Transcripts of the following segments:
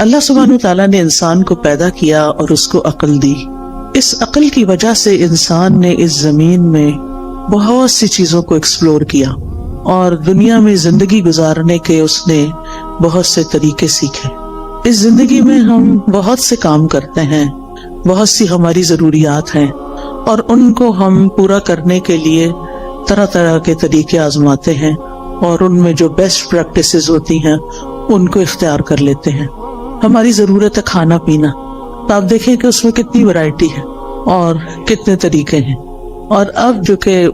اللہ سبحانہ تعالیٰ نے انسان کو پیدا کیا اور اس کو عقل دی. اس عقل کی وجہ سے انسان نے اس زمین میں بہت سی چیزوں کو ایکسپلور کیا اور دنیا میں زندگی گزارنے کے اس نے بہت سے طریقے سیکھے. اس زندگی میں ہم بہت سے کام کرتے ہیں، بہت سی ہماری ضروریات ہیں، اور ان کو ہم پورا کرنے کے لیے طرح طرح کے طریقے آزماتے ہیں، اور ان میں جو بیسٹ پریکٹسز ہوتی ہیں ان کو اختیار کر لیتے ہیں. ہماری ضرورت ہے کھانا پینا، تو آپ دیکھیں کہ اس میں کتنی ورائٹی ہے اور کتنے طریقے ہیں. اور اب جو کہ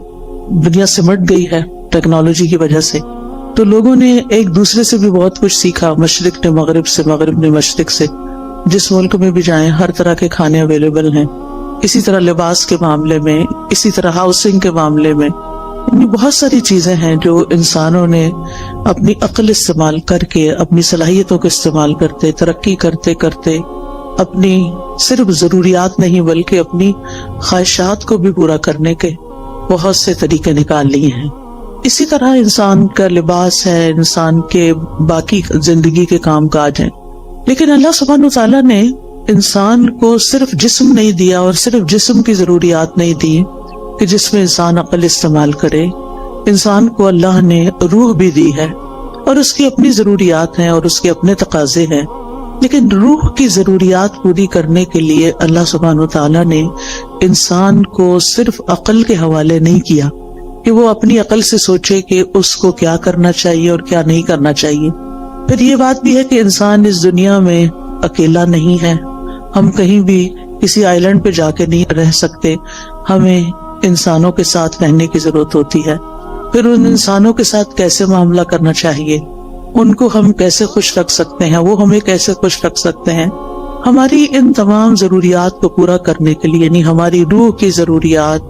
دنیا سمٹ گئی ہے ٹیکنالوجی کی وجہ سے، تو لوگوں نے ایک دوسرے سے بھی بہت کچھ سیکھا، مشرق نے مغرب سے، مغرب نے مشرق سے. جس ملک میں بھی جائیں ہر طرح کے کھانے اویلیبل ہیں. اسی طرح لباس کے معاملے میں، اسی طرح ہاؤسنگ کے معاملے میں، بہت ساری چیزیں ہیں جو انسانوں نے اپنی عقل استعمال کر کے، اپنی صلاحیتوں کو استعمال کرتے، ترقی کرتے کرتے اپنی صرف ضروریات نہیں بلکہ اپنی خواہشات کو بھی پورا کرنے کے بہت سے طریقے نکال لیے ہیں. اسی طرح انسان کا لباس ہے، انسان کے باقی زندگی کے کام کاج ہیں. لیکن اللہ سبحانہ تعالیٰ نے انسان کو صرف جسم نہیں دیا، اور صرف جسم کی ضروریات نہیں دی کہ جس میں انسان عقل استعمال کرے. انسان کو اللہ نے روح بھی دی ہے، اور اس کی اپنی ضروریات ہیں اور اس کے اپنے تقاضے ہیں. لیکن روح کی ضروریات پوری کرنے کے لیے اللہ سبحانہ تعالیٰ نے انسان کو صرف عقل کے حوالے نہیں کیا کہ وہ اپنی عقل سے سوچے کہ اس کو کیا کرنا چاہیے اور کیا نہیں کرنا چاہیے. پھر یہ بات بھی ہے کہ انسان اس دنیا میں اکیلا نہیں ہے. ہم کہیں بھی کسی آئی لینڈ پہ جا کے نہیں رہ سکتے، ہمیں انسانوں کے ساتھ رہنے کی ضرورت ہوتی ہے. پھر ان انسانوں کے ساتھ کیسے معاملہ کرنا چاہیے، ان کو ہم کیسے خوش رکھ سکتے ہیں، وہ ہمیں کیسے خوش رکھ سکتے ہیں. ہماری ان تمام ضروریات کو پورا کرنے کے لیے، یعنی ہماری روح کی ضروریات،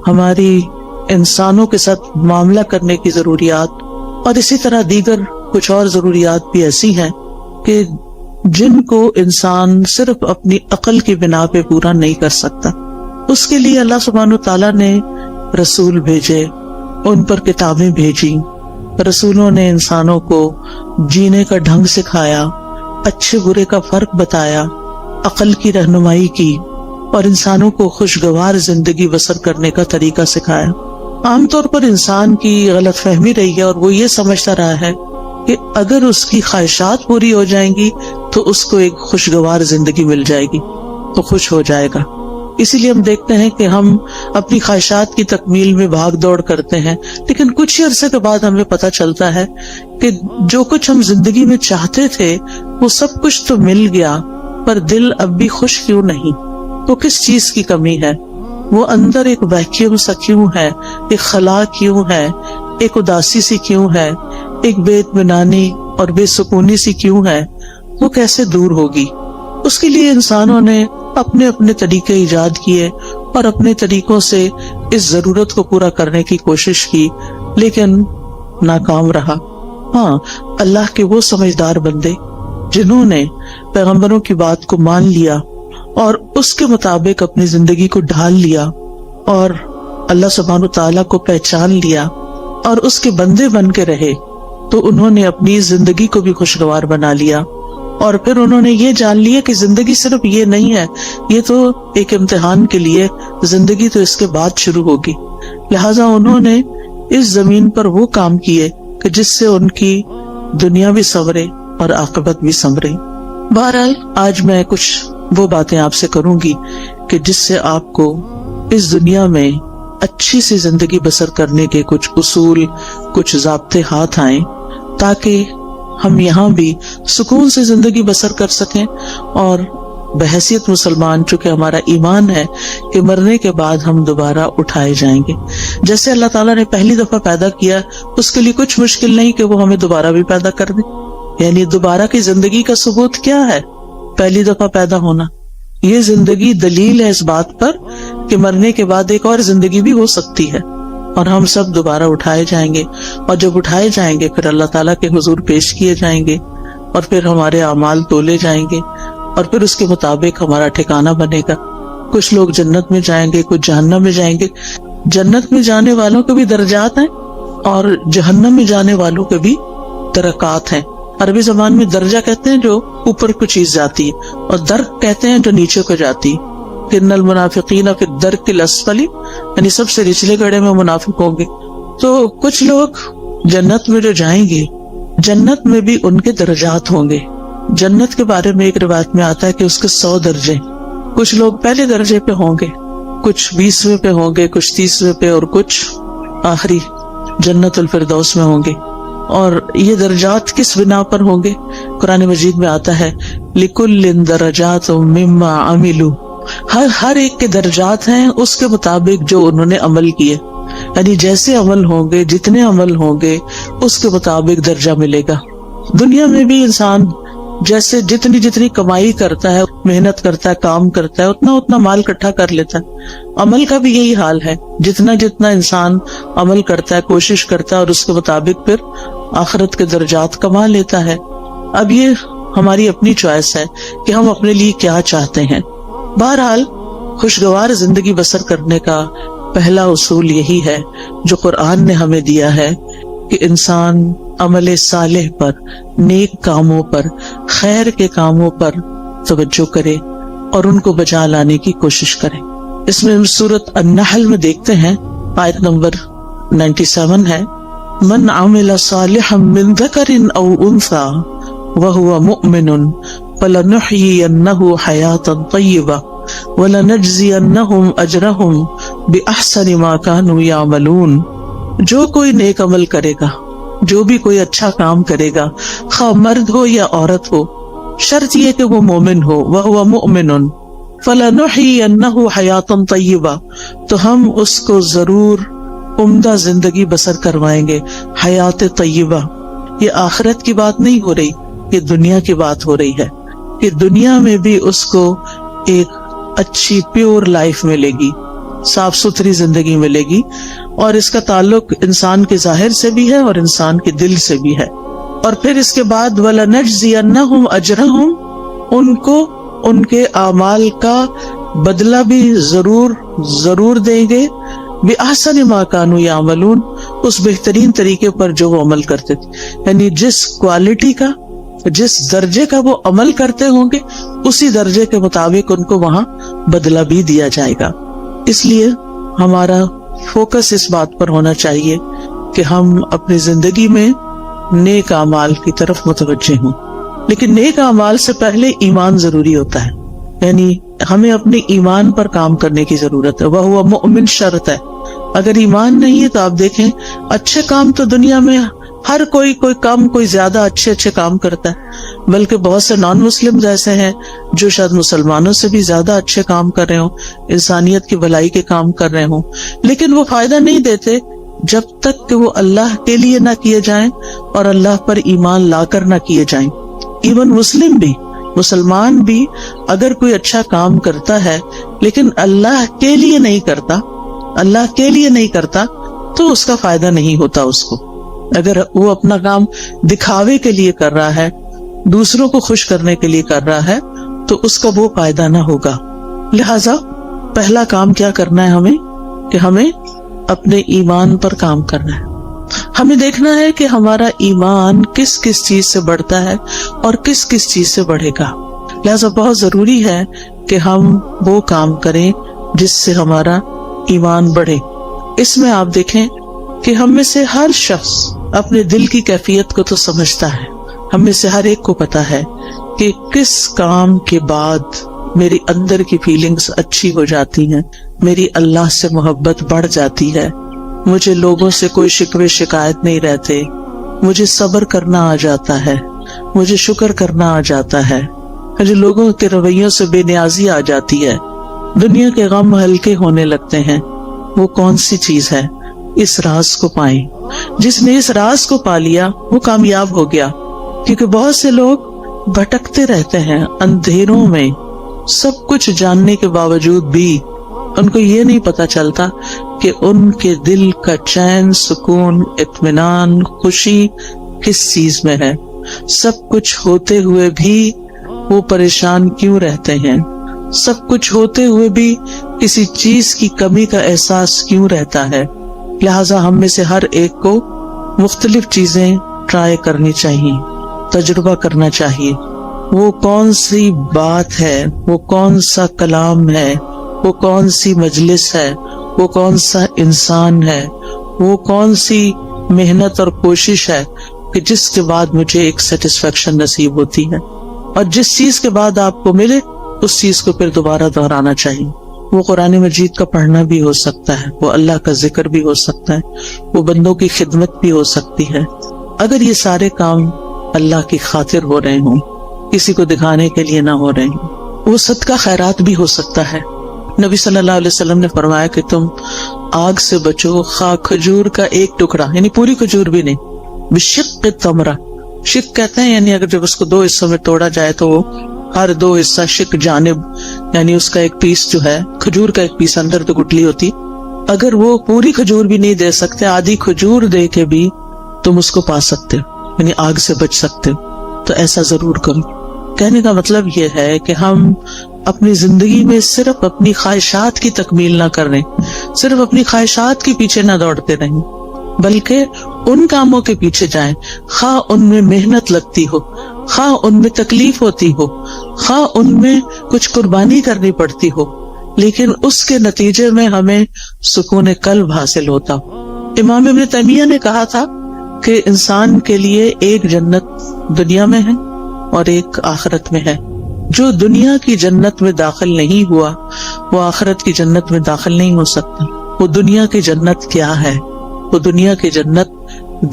ہماری انسانوں کے ساتھ معاملہ کرنے کی ضروریات، اور اسی طرح دیگر کچھ اور ضروریات بھی ایسی ہیں کہ جن کو انسان صرف اپنی عقل کی بنا پہ پورا نہیں کر سکتا. اس کے لیے اللہ سبحانہ تعالیٰ نے رسول بھیجے، ان پر کتابیں بھیجی. رسولوں نے انسانوں کو جینے کا ڈھنگ سکھایا، اچھے برے کا فرق بتایا، عقل کی رہنمائی کی، اور انسانوں کو خوشگوار زندگی بسر کرنے کا طریقہ سکھایا. عام طور پر انسان کی غلط فہمی رہی ہے، اور وہ یہ سمجھتا رہا ہے کہ اگر اس کی خواہشات پوری ہو جائیں گی تو اس کو ایک خوشگوار زندگی مل جائے گی، تو خوش ہو جائے گا. اسی لیے ہم دیکھتے ہیں کہ ہم اپنی خواہشات کی تکمیل میں بھاگ دوڑ کرتے ہیں، لیکن کچھ ہی عرصے کے بعد ہمیں پتہ چلتا ہے کہ جو کچھ ہم زندگی میں چاہتے تھے وہ سب کچھ تو مل گیا، پر دل اب بھی خوش کیوں نہیں؟ تو کس چیز کی کمی ہے؟ وہ اندر ایک ویکیوم سا کیوں ہے، ایک خلا کیوں ہے، ایک اداسی سی کیوں ہے، ایک بے اطمینانی اور بے سکونی سی کیوں ہے؟ وہ کیسے دور ہوگی؟ اس کے لیے انسانوں نے اپنے اپنے طریقے ایجاد کیے اور اپنے طریقوں سے اس ضرورت کو پورا کرنے کی کوشش کی، لیکن ناکام رہا. ہاں، اللہ کے وہ سمجھدار بندے جنہوں نے پیغمبروں کی بات کو مان لیا اور اس کے مطابق اپنی زندگی کو ڈھال لیا، اور اللہ سبحانہ تعالیٰ کو پہچان لیا اور اس کے بندے بن کے رہے، تو انہوں نے اپنی زندگی کو بھی خوشگوار بنا لیا. اور پھر انہوں نے یہ جان لیا کہ زندگی صرف یہ نہیں ہے، یہ تو ایک امتحان کے لیے، زندگی تو اس کے بعد شروع ہوگی. لہٰذا انہوں نے اس زمین پر وہ کام کیے کہ جس سے ان کی دنیا بھی سنورے اور عاقبت بھی سنورے. بہرحال آج میں کچھ وہ باتیں آپ سے کروں گی کہ جس سے آپ کو اس دنیا میں اچھی سی زندگی بسر کرنے کے کچھ اصول، کچھ ضابطے ہاتھ آئیں، تاکہ ہم یہاں بھی سکون سے زندگی بسر کر سکیں، اور بحیثیت مسلمان چونکہ ہمارا ایمان ہے کہ مرنے کے بعد ہم دوبارہ اٹھائے جائیں گے. جیسے اللہ تعالیٰ نے پہلی دفعہ پیدا کیا، اس کے لیے کچھ مشکل نہیں کہ وہ ہمیں دوبارہ بھی پیدا کر دے. یعنی دوبارہ کی زندگی کا ثبوت کیا ہے؟ پہلی دفعہ پیدا ہونا. یہ زندگی دلیل ہے اس بات پر کہ مرنے کے بعد ایک اور زندگی بھی ہو سکتی ہے، اور ہم سب دوبارہ اٹھائے جائیں گے. اور جب اٹھائے جائیں گے پھر اللہ تعالیٰ کے حضور پیش کیے جائیں گے، اور پھر ہمارے اعمال تولے جائیں گے، اور پھر اس کے مطابق ہمارا ٹھکانہ بنے گا. کچھ لوگ جنت میں جائیں گے، کچھ جہنم میں جائیں گے. جنت میں جانے والوں کے بھی درجات ہیں اور جہنم میں جانے والوں کے بھی درکات ہیں. عربی زبان میں درجہ کہتے ہیں جو اوپر کو چیز جاتی ہے، اور درک کہتے ہیں جو نیچے کو جاتی ہے. ان المنافقین فی الدرک الاسفل، یعنی سب سے نچلے گڑھے میں منافق ہوں گے. تو کچھ لوگ جنت میں جو جائیں گے، جنت میں بھی ان کے درجات ہوں گے. جنت کے بارے میں ایک روایت میں آتا ہے کہ اس کے 100 درجے. کچھ لوگ پہلے درجے پہ ہوں گے، کچھ 20ویں پہ ہوں گے، کچھ 30ویں پہ، اور کچھ آخری جنت الفردوس میں ہوں گے. اور یہ درجات کس بنا پر ہوں گے؟ قرآن مجید میں آتا ہے لِكُلٍّ دَرَجَاتٌ مِّمَّا عَمِلُوا، ہر ایک کے درجات ہیں اس کے مطابق جو انہوں نے عمل کیے. یعنی جیسے عمل ہوں گے، جتنے عمل ہوں گے، اس کے مطابق درجہ ملے گا. دنیا میں بھی انسان جیسے جتنی کمائی کرتا ہے، محنت کرتا ہے، کام کرتا ہے، اتنا مال اکٹھا کر لیتا ہے. عمل کا بھی یہی حال ہے، جتنا انسان عمل کرتا ہے، کوشش کرتا ہے، اور اس کے مطابق پھر آخرت کے درجات کما لیتا ہے. اب یہ ہماری اپنی چوائس ہے کہ ہم اپنے لیے کیا چاہتے ہیں. بہرحال خوشگوار زندگی بسر کرنے کا پہلا اصول یہی ہے جو قرآن نے ہمیں دیا ہے کہ انسان عمل صالح پر، نیک کاموں پر، خیر کے کاموں پر توجہ کرے اور ان کو بجا لانے کی کوشش کرے. اس میں سورۃ النحل میں دیکھتے ہیں، آیت نمبر 97 ہے، من عمل صالحا من ذکر او انثى وهو مؤمن فلنحيينه حياة طيبة وَلَنَجْزِيَنَّهُمْ أَجْرَهُمْ بِأَحْسَنِ مَا كَانُوا يَعْمَلُونَ. جو کوئی نیک عمل کرے گا، جو بھی کوئی اچھا کام کرے گا، خواہ مرد ہو یا عورت ہو، شرط یہ کہ وہ مومن ہو. وَهُوَ مُؤْمِنٌ فَلَنُحْيِيَنَّهُ حَيَاةً طَيِّبَةً، تو ہم اس کو ضرور عمدہ زندگی بسر کروائیں گے. حیات طیبہ، یہ آخرت کی بات نہیں ہو رہی، یہ دنیا کی بات ہو رہی ہے کہ دنیا میں بھی اس کو ایک اچھی پیور لائف ملے گی، صاف ستھری زندگی ملے گی. اور اس کا تعلق انسان کے ظاہر سے بھی ہے اور انسان کے دل سے بھی ہے. اور پھر اس کے بعد وَلَنَجْزِيَنَّهُمْ أَجْرَهُمْ، ان کو ان کے اعمال کا بدلہ بھی ضرور دیں گے. بِأَحْسَنِ مَا كَانُوا يَعْمَلُونَ، اس بہترین طریقے پر جو وہ عمل کرتے تھے. یعنی جس کوالٹی کا، جس درجے کا وہ عمل کرتے ہوں گے، اسی درجے کے مطابق ان کو وہاں بدلہ بھی دیا جائے گا. اس لیے ہمارا فوکس اس بات پر ہونا چاہیے کہ ہم اپنی زندگی میں نیک اعمال کی طرف متوجہ ہوں. لیکن نیک اعمال سے پہلے ایمان ضروری ہوتا ہے، یعنی ہمیں اپنے ایمان پر کام کرنے کی ضرورت ہے. وہ مؤمن شرط ہے. اگر ایمان نہیں ہے تو آپ دیکھیں اچھے کام تو دنیا میں ہر کوئی کم کوئی زیادہ اچھے کام کرتا ہے، بلکہ بہت سے نان مسلم ایسے ہیں جو شاید مسلمانوں سے بھی زیادہ اچھے کام کر رہے ہوں، انسانیت کی بھلائی کے کام کر رہے ہوں، لیکن وہ فائدہ نہیں دیتے جب تک کہ وہ اللہ کے لیے نہ کیے جائیں اور اللہ پر ایمان لا کر نہ کیے جائیں. ایون مسلمان بھی اگر کوئی اچھا کام کرتا ہے لیکن اللہ کے لیے نہیں کرتا تو اس کا فائدہ نہیں ہوتا اس کو. اگر وہ اپنا کام دکھاوے کے لیے کر رہا ہے، دوسروں کو خوش کرنے کے لیے کر رہا ہے، تو اس کا وہ فائدہ نہ ہوگا. لہذا پہلا کام کیا کرنا ہے ہمیں کہ ہمیں اپنے ایمان پر کام کرنا ہے. ہمیں دیکھنا ہے کہ ہمارا ایمان کس کس چیز سے بڑھتا ہے اور کس کس چیز سے بڑھے گا. لہذا بہت ضروری ہے کہ ہم وہ کام کریں جس سے ہمارا ایمان بڑھے. اس میں آپ دیکھیں کہ ہم میں سے ہر شخص اپنے دل کی کیفیت کو تو سمجھتا ہے. ہم میں سے ہر ایک کو پتا ہے کہ کس کام کے بعد میری اندر کی فیلنگز اچھی ہو جاتی ہیں، میری اللہ سے محبت بڑھ جاتی ہے، مجھے لوگوں سے کوئی شکوے شکایت نہیں رہتے، مجھے صبر کرنا آ جاتا ہے، مجھے شکر کرنا آ جاتا ہے، مجھے لوگوں کے رویوں سے بے نیازی آ جاتی ہے، دنیا کے غم ہلکے ہونے لگتے ہیں. وہ کون سی چیز ہے؟ اس راز کو پائیں. جس نے اس راز کو پا لیا وہ کامیاب ہو گیا. کیونکہ بہت سے لوگ بھٹکتے رہتے ہیں اندھیروں میں، سب کچھ جاننے کے باوجود بھی ان کو یہ نہیں پتا چلتا کہ ان کے دل کا چین، سکون، اطمینان، خوشی کس چیز میں ہے. سب کچھ ہوتے ہوئے بھی وہ پریشان کیوں رہتے ہیں؟ سب کچھ ہوتے ہوئے بھی کسی چیز کی کمی کا احساس کیوں رہتا ہے؟ لہٰذا ہم میں سے ہر ایک کو مختلف چیزیں ٹرائی کرنی چاہیے. تجربہ کرنا چاہیے. وہ کون سی بات ہے، وہ کون سا کلام ہے، وہ کون سی مجلس ہے، وہ کون سا انسان ہے، وہ کون سی محنت اور کوشش ہے کہ جس کے بعد مجھے ایک سیٹسفیکشن نصیب ہوتی ہے. اور جس چیز کے بعد آپ کو ملے اس چیز کو پھر دوبارہ دہرانا چاہیے. وہ قرآن مجید کا پڑھنا بھی ہو سکتا ہے، وہ اللہ کا ذکر بھی ہو سکتا ہے، وہ بندوں کی خدمت بھی ہو سکتی ہے. اگر یہ سارے کام اللہ کی خاطر ہو رہے ہوں، کسی کو دکھانے کے لیے نہ ہو رہے ہوں، وہ صدقہ خیرات بھی ہو سکتا ہے. نبی صلی اللہ علیہ وسلم نے فرمایا کہ تم آگ سے بچو خواہ کھجور کا ایک ٹکڑا، یعنی پوری کھجور بھی نہیں، بشق تمرہ. شق کہتے ہیں یعنی اگر جب اس کو دو حصوں میں توڑا جائے تو وہ ہر دو حصہ شق جانب، یعنی اس کا ایک پیس جو ہے کھجور کا ایک پیس اندر تو گٹلی ہوتی، اگر وہ پوری کھجور بھی نہیں دے سکتے، آدھی کھجور دے کے بھی تم اس کو پا سکتے ہو، یعنی آگ سے بچ سکتے ہو. تو ایسا ضرور کرو. کہنے کا مطلب یہ ہے کہ ہم اپنی زندگی میں صرف اپنی خواہشات کی تکمیل نہ کریں، صرف اپنی خواہشات کے پیچھے نہ دوڑتے رہیں، بلکہ ان کاموں کے پیچھے جائیں خواہ ان میں محنت لگتی ہو، خواہ ان میں تکلیف ہوتی ہو، خواہ ان میں کچھ قربانی کرنی پڑتی ہو، لیکن اس کے نتیجے میں ہمیں سکون قلب حاصل ہوتا ہو. امام ابن تیمیہ نے کہا تھا کہ انسان کے لیے ایک جنت دنیا میں ہے اور ایک آخرت میں ہے. جو دنیا کی جنت میں داخل نہیں ہوا وہ آخرت کی جنت میں داخل نہیں ہو سکتا. وہ دنیا کی جنت کیا ہے؟ وہ دنیا کی جنت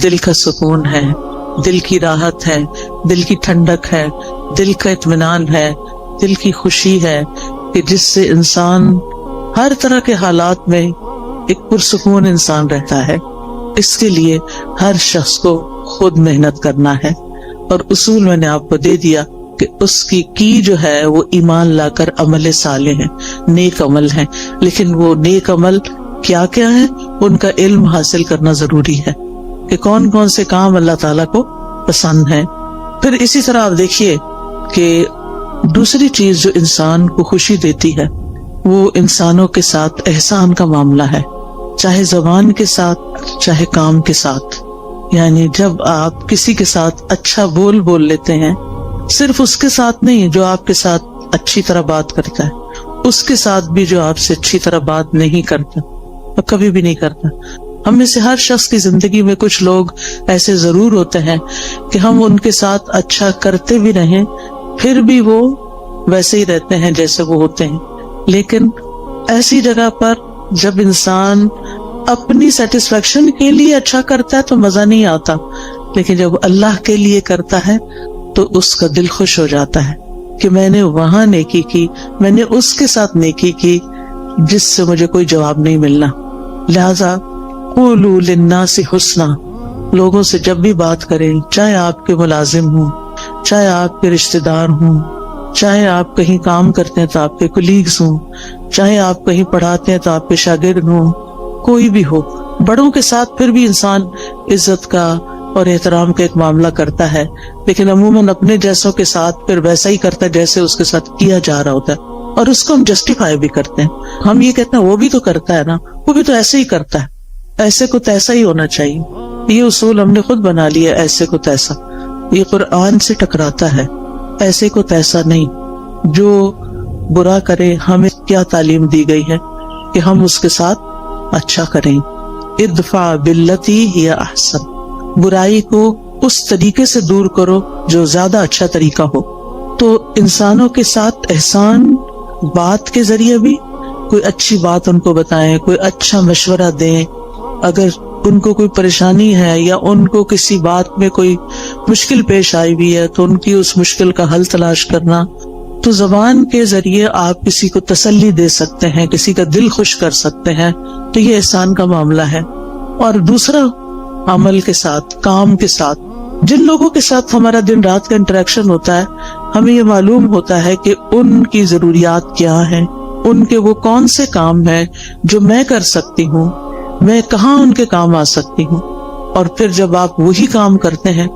دل کا سکون ہے، دل کی راحت ہے، دل کی ٹھنڈک ہے، دل کا اطمینان ہے، دل کی خوشی ہے کہ جس سے انسان ہر طرح کے حالات میں ایک پرسکون انسان رہتا ہے. اس کے لیے ہر شخص کو خود محنت کرنا ہے. اور اصول میں نے آپ کو دے دیا کہ اس کی جو ہے وہ ایمان لا کر عمل صالح ہے، نیک عمل ہے. لیکن وہ نیک عمل کیا کیا ہے، ان کا علم حاصل کرنا ضروری ہے کہ کون کون سے کام اللہ تعالیٰ کو پسند ہے. پھر اسی طرح آپ دیکھیے کہ دوسری چیز جو انسان کو خوشی دیتی ہے وہ انسانوں کے ساتھ احسان کا معاملہ ہے، چاہے زبان کے ساتھ چاہے کام کے ساتھ. یعنی جب آپ کسی کے ساتھ اچھا بول لیتے ہیں، صرف اس کے ساتھ نہیں جو آپ کے ساتھ اچھی طرح بات کرتا ہے، اس کے ساتھ بھی جو آپ سے اچھی طرح بات نہیں کرتا اور کبھی بھی نہیں کرتا. ہم میں سے ہر شخص کی زندگی میں کچھ لوگ ایسے ضرور ہوتے ہیں کہ ہم ان کے ساتھ اچھا کرتے بھی رہیں پھر بھی وہ ویسے ہی رہتے ہیں جیسے وہ ہوتے ہیں. لیکن ایسی جگہ پر جب انسان اپنی سیٹسفیکشن کے لیے اچھا کرتا ہے تو مزہ نہیں آتا، لیکن جب اللہ کے لیے کرتا ہے تو اس کا دل خوش ہو جاتا ہے کہ میں نے وہاں نیکی کی، میں نے اس کے ساتھ نیکی کی جس سے مجھے کوئی جواب نہیں ملنا. لہذا قولوا للناس حسنا، لوگوں سے جب بھی بات کریں، چاہے آپ کے ملازم ہوں، چاہے آپ کے رشتہ دار ہوں، چاہے آپ کہیں کام کرتے ہیں تو آپ کے کولیگز ہوں، چاہے آپ کہیں پڑھاتے ہیں تو آپ کے شاگرد ہوں، کوئی بھی ہو، بڑوں کے ساتھ پھر بھی انسان عزت کا اور احترام کا ایک معاملہ کرتا ہے، لیکن عموماً اپنے جیسوں کے ساتھ پھر ویسا ہی کرتا ہے جیسے اس کے ساتھ کیا جا رہا ہوتا ہے، اور اس کو ہم جسٹیفائی بھی کرتے ہیں. ہم یہ کہتے ہیں وہ بھی تو کرتا ہے نا، وہ بھی تو ایسے ہی کرتا ہے، ایسے کو تیسا ہی ہونا چاہیے. یہ اصول ہم نے خود بنا لیا، ایسے کو تیسا. یہ قرآن سے ٹکراتا ہے. ایسے کو تیسا نہیں. جو برا کرے ہمیں کیا تعلیم دی گئی ہے کہ ہم اس کے ساتھ اچھا کریں. ادفع باللتی ہی احسن، برائی کو اس طریقے سے دور کرو جو زیادہ اچھا طریقہ ہو. تو انسانوں کے ساتھ احسان بات کے ذریعے بھی، کوئی اچھی بات ان کو بتائیں، کوئی اچھا مشورہ دیں. اگر ان کو کوئی پریشانی ہے یا ان کو کسی بات میں کوئی مشکل پیش آئی ہوئی ہے تو ان کی اس مشکل کا حل تلاش کرنا. تو زبان کے ذریعے آپ کسی کو تسلی دے سکتے ہیں، کسی کا دل خوش کر سکتے ہیں، تو یہ احسان کا معاملہ ہے. اور دوسرا عمل کے ساتھ، کام کے ساتھ، جن لوگوں کے ساتھ ہمارا دن رات کا انٹریکشن ہوتا ہے ہمیں یہ معلوم ہوتا ہے کہ ان کی ضروریات کیا ہیں، ان کے وہ کون سے کام ہیں جو میں کر سکتی ہوں، میں کہاں ان کے کام آ سکتی ہوں. اور پھر جب آپ وہی کام کرتے ہیں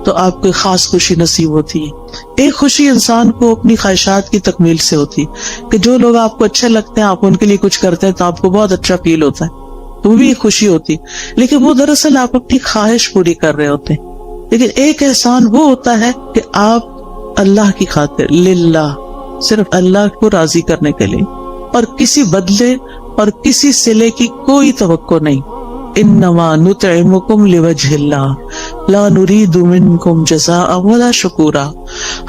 تو آپ کو خاص خوشی نصیب ہوتی ہے. ایک خوشی انسان کو اپنی خواہشات کی تکمیل سے ہوتی ہے کہ جو لوگ آپ کو اچھے لگتے ہیں آپ ان کے لیے کچھ کرتے ہیں تو آپ کو بہت اچھا فیل ہوتا ہے، وہ بھی ایک خوشی ہوتی ہے. لیکن وہ دراصل آپ اپنی خواہش پوری کر رہے ہوتے ہیں. لیکن ایک احسان وہ ہوتا ہے کہ آپ اللہ کی خاطر للہ، صرف اللہ کو راضی کرنے کے لیے، اور کسی بدلے اور کسی صلے کی کوئی توقع نہیں. انما نطعمکم لوجہ اللہ لا نرید منکم جزاء ولا شکورا.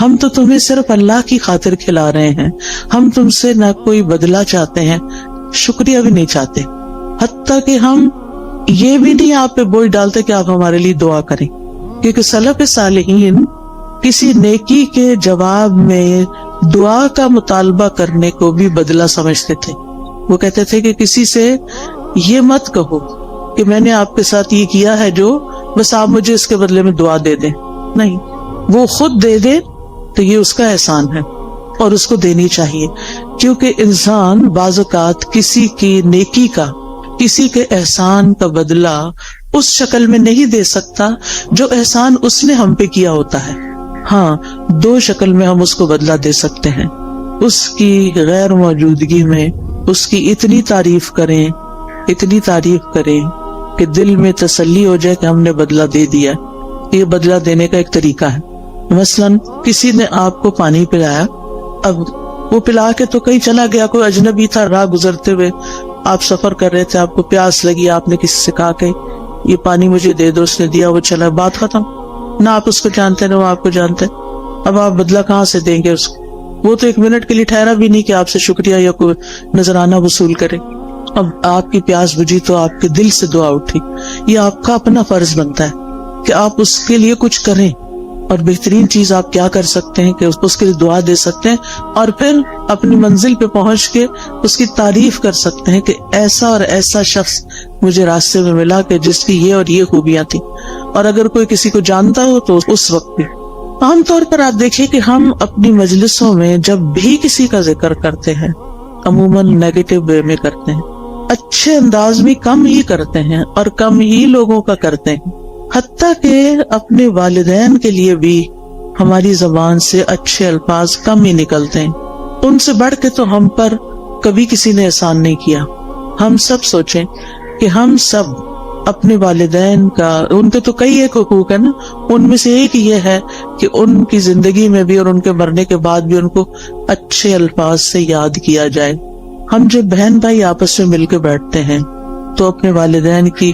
ہم تو تمہیں صرف اللہ کی خاطر کھلا رہے ہیں، ہم تم سے نہ کوئی بدلہ چاہتے ہیں، شکریہ بھی نہیں چاہتے، حتیٰ کہ ہم یہ بھی نہیں آپ پہ بوجھ ڈالتے کہ آپ ہمارے لیے دعا کریں. کیونکہ سلف صالحین کسی نیکی کے جواب میں دعا کا مطالبہ کرنے کو بھی بدلہ سمجھتے تھے. وہ کہتے تھے کہ کسی سے یہ مت کہو کہ میں نے آپ کے ساتھ یہ کیا ہے جو بس آپ مجھے اس کے بدلے میں دعا دے دیں. نہیں، وہ خود دے دے تو یہ اس کا احسان ہے اور اس کو دینی چاہیے. کیونکہ انسان بعض اوقات کسی کی نیکی کا، کسی کے احسان کا بدلہ اس شکل میں نہیں دے سکتا جو احسان اس نے ہم پہ کیا ہوتا ہے. ہاں، دو شکل میں ہم اس کو بدلہ دے سکتے ہیں. اس کی غیر موجودگی میں اس کی اتنی تعریف کریں کہ دل میں تسلی ہو جائے کہ ہم نے بدلہ دے دیا. یہ بدلہ دینے کا ایک طریقہ ہے. مثلاً کسی نے آپ کو پانی پلایا، اب وہ پلا کے تو کہیں چلا گیا، کوئی اجنبی تھا، راہ گزرتے ہوئے آپ سفر کر رہے تھے، آپ کو پیاس لگی، آپ نے کسی سے کہا کہ یہ پانی مجھے دے دو، اس نے دیا، وہ چلا، بات ختم. نہ آپ اس کو جانتے نہ وہ آپ کو جانتے. اب آپ بدلہ کہاں سے دیں گے اس کو؟ وہ تو ایک منٹ کے لیے ٹھہرا بھی نہیں کہ آپ سے شکریہ یا کوئی نذرانہ وصول کرے. اب آپ کی پیاس بجھی تو آپ کے دل سے دعا اٹھی. یہ آپ کا اپنا فرض بنتا ہے کہ آپ اس کے لیے کچھ کریں، اور بہترین چیز آپ کیا کر سکتے ہیں کہ اس کے لیے دعا دے سکتے ہیں، اور پھر اپنی منزل پہ پہنچ کے اس کی تعریف کر سکتے ہیں کہ ایسا اور ایسا شخص مجھے راستے میں ملا کہ جس کی یہ اور یہ خوبیاں تھیں. اور اگر کوئی کسی کو جانتا ہو تو اس وقت بھی. عام طور پر آپ دیکھیں کہ ہم اپنی مجلسوں میں جب بھی کسی کا ذکر کرتے ہیں عموماً نیگیٹو وے میں کرتے ہیں، اچھے انداز میں کم ہی کرتے ہیں اور کم ہی لوگوں کا کرتے ہیں. حتیٰ کہ اپنے والدین کے لیے بھی ہماری زبان سے اچھے الفاظ کم ہی نکلتے ہیں. ان سے بڑھ کے تو ہم پر کبھی کسی نے احسان نہیں کیا. ہم سب سوچیں کہ ہم سب اپنے والدین کا، ان کے تو کئی ایک حقوق ہے نا، ان میں سے ایک یہ ہے کہ ان کی زندگی میں بھی اور ان کے مرنے کے بعد بھی ان کو اچھے الفاظ سے یاد کیا جائے. ہم جب بہن بھائی آپس میں مل کے بیٹھتے ہیں تو اپنے والدین کی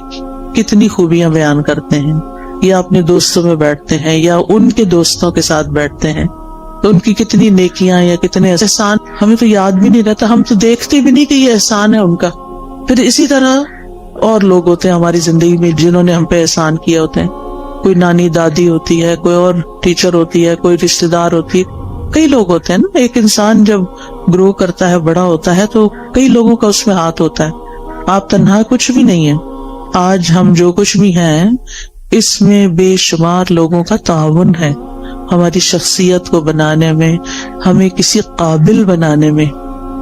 کتنی خوبیاں بیان کرتے ہیں، یا اپنے دوستوں میں بیٹھتے ہیں یا ان کے دوستوں کے ساتھ بیٹھتے ہیں تو ان کی کتنی نیکیاں یا کتنے احسان ہمیں تو یاد بھی نہیں رہتا، ہم تو دیکھتے بھی نہیں کہ یہ احسان ہے ان کا. پھر اسی طرح اور لوگ ہوتے ہیں ہماری زندگی میں جنہوں نے ہم پہ احسان کیا ہوتے ہیں. کوئی نانی دادی ہوتی ہے، کوئی اور ٹیچر ہوتی ہے، کوئی رشتہ دار ہوتی ہے، کئی لوگ ہوتے ہیں نا. ایک انسان جب گرو کرتا ہے، بڑا ہوتا ہے، تو کئی لوگوں کا اس میں ہاتھ ہوتا ہے. آپ تنہا کچھ بھی نہیں ہے. آج ہم جو کچھ بھی ہیں اس میں بے شمار لوگوں کا تعاون ہے ہماری شخصیت کو بنانے میں، ہمیں کسی قابل بنانے میں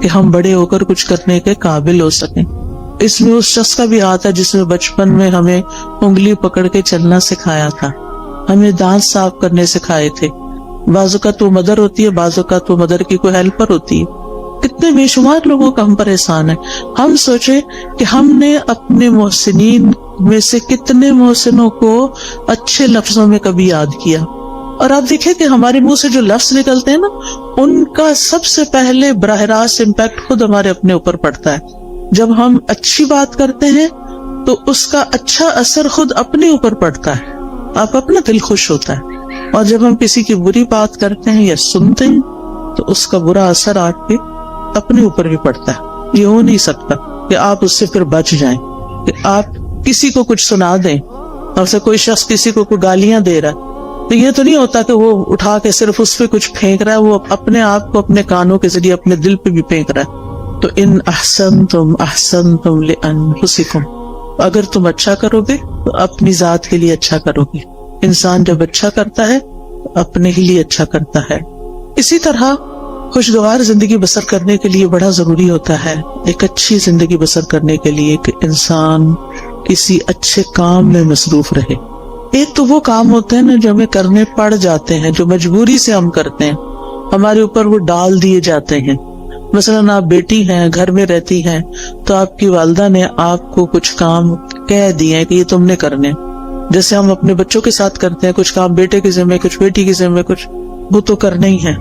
کہ ہم بڑے ہو کر کچھ کرنے کے قابل ہو سکیں. اس میں اس شخص کا بھی ہاتھ ہے جس نے بچپن میں ہمیں انگلی پکڑ کے چلنا سکھایا تھا، ہمیں دانت صاف کرنے سکھائے تھے. بعض اوقات وہ مدر ہوتی ہے، بعض اوقات وہ مدر کی کوئی ہیلپر ہوتی ہے. کتنے بے شمار لوگوں کا ہم پر احسان ہے. ہم سوچے کہ ہم نے اپنے محسنین میں سے کتنے محسنوں کو اچھے لفظوں میں کبھی یاد کیا. اور آپ دیکھیں کہ ہمارے منہ سے جو لفظ نکلتے ہیں نا، ان کا سب سے پہلے براہ راست امپیکٹ خود ہمارے اپنے اوپر پڑتا ہے. جب ہم اچھی بات کرتے ہیں تو اس کا اچھا اثر خود اپنے اوپر پڑتا ہے، آپ اپنا دل خوش ہوتا ہے. اور جب ہم کسی کی بری بات کرتے ہیں یا سنتے ہیں تو اس کا برا اثر آپ کے اپنے اوپر بھی پڑتا ہے. یہ ہو نہیں سکتا کہ آپ اس سے پھر بچ جائیں، کہ آپ کسی کو کچھ سنا دیں اور سے کوئی شخص کسی کو کوئی گالیاں دے رہا ہے تو یہ تو نہیں ہوتا کہ وہ اٹھا کے صرف اس پہ کچھ پھینک رہا ہے، وہ اپنے آپ کو اپنے کانوں کے ذریعے اپنے دل پہ بھی پھینک رہا ہے. تو ان احسنتم احسنتم لانفسکم، اگر تم اچھا کرو گے تو اپنی ذات کے لیے اچھا کرو گے. انسان جب اچھا کرتا ہے تو اپنے ہی لیے اچھا کرتا ہے. اسی طرح خوشگوار زندگی بسر کرنے کے لیے بڑا ضروری ہوتا ہے، ایک اچھی زندگی بسر کرنے کے لیے کہ انسان کسی اچھے کام میں مصروف رہے. ایک تو وہ کام ہوتے ہیں نا جو ہمیں کرنے پڑ جاتے ہیں، جو مجبوری سے ہم کرتے ہیں، ہمارے اوپر وہ ڈال دیے جاتے ہیں. مثلاً آپ بیٹی ہیں، گھر میں رہتی ہیں، تو آپ کی والدہ نے آپ کو کچھ کام کہہ دیے کہ یہ تم نے کرنے، جیسے ہم اپنے بچوں کے ساتھ کرتے ہیں کچھ کام بیٹے کے ذمہ کچھ بیٹی کے ذمہ کچھ، وہ تو کرنا ہی ہے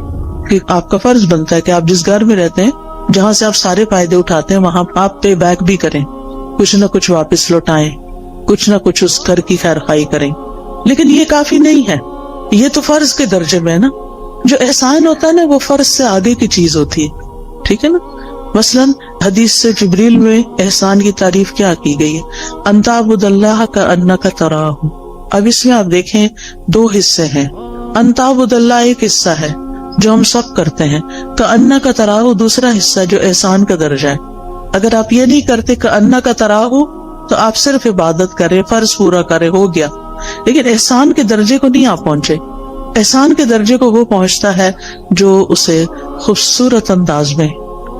کہ آپ کا فرض بنتا ہے کہ آپ جس گھر میں رہتے ہیں جہاں سے آپ سارے فائدے اٹھاتے ہیں وہاں آپ پے بیک بھی کریں، کچھ نہ کچھ واپس لوٹائیں، کچھ نہ کچھ اس گھر کی خیر خواہی کریں. لیکن یہ کافی نہیں ہے، یہ تو فرض کے درجے میں ہے نا. جو احسان ہوتا ہے نا وہ فرض سے آگے کی چیز ہوتی ہے، ٹھیک ہے نا. مثلاً حدیث سے جبریل میں احسان کی تعریف کیا کی گئی ہے؟ ان تعبد اللہ کأنک تراہ. اب اس میں آپ دیکھیں دو حصے ہیں. ان تعبد اللہ ایک حصہ ہے جو ہم سب کرتے ہیں، کأنک تراہ دوسرا حصہ جو احسان کا درجہ ہے. اگر آپ یہ نہیں کرتے کأنک تراہ تو آپ صرف عبادت کریں، فرض پورا کریں، ہو گیا. لیکن احسان کے درجے کو نہیں آپ پہنچے. احسان کے درجے کو وہ پہنچتا ہے جو اسے خوبصورت انداز میں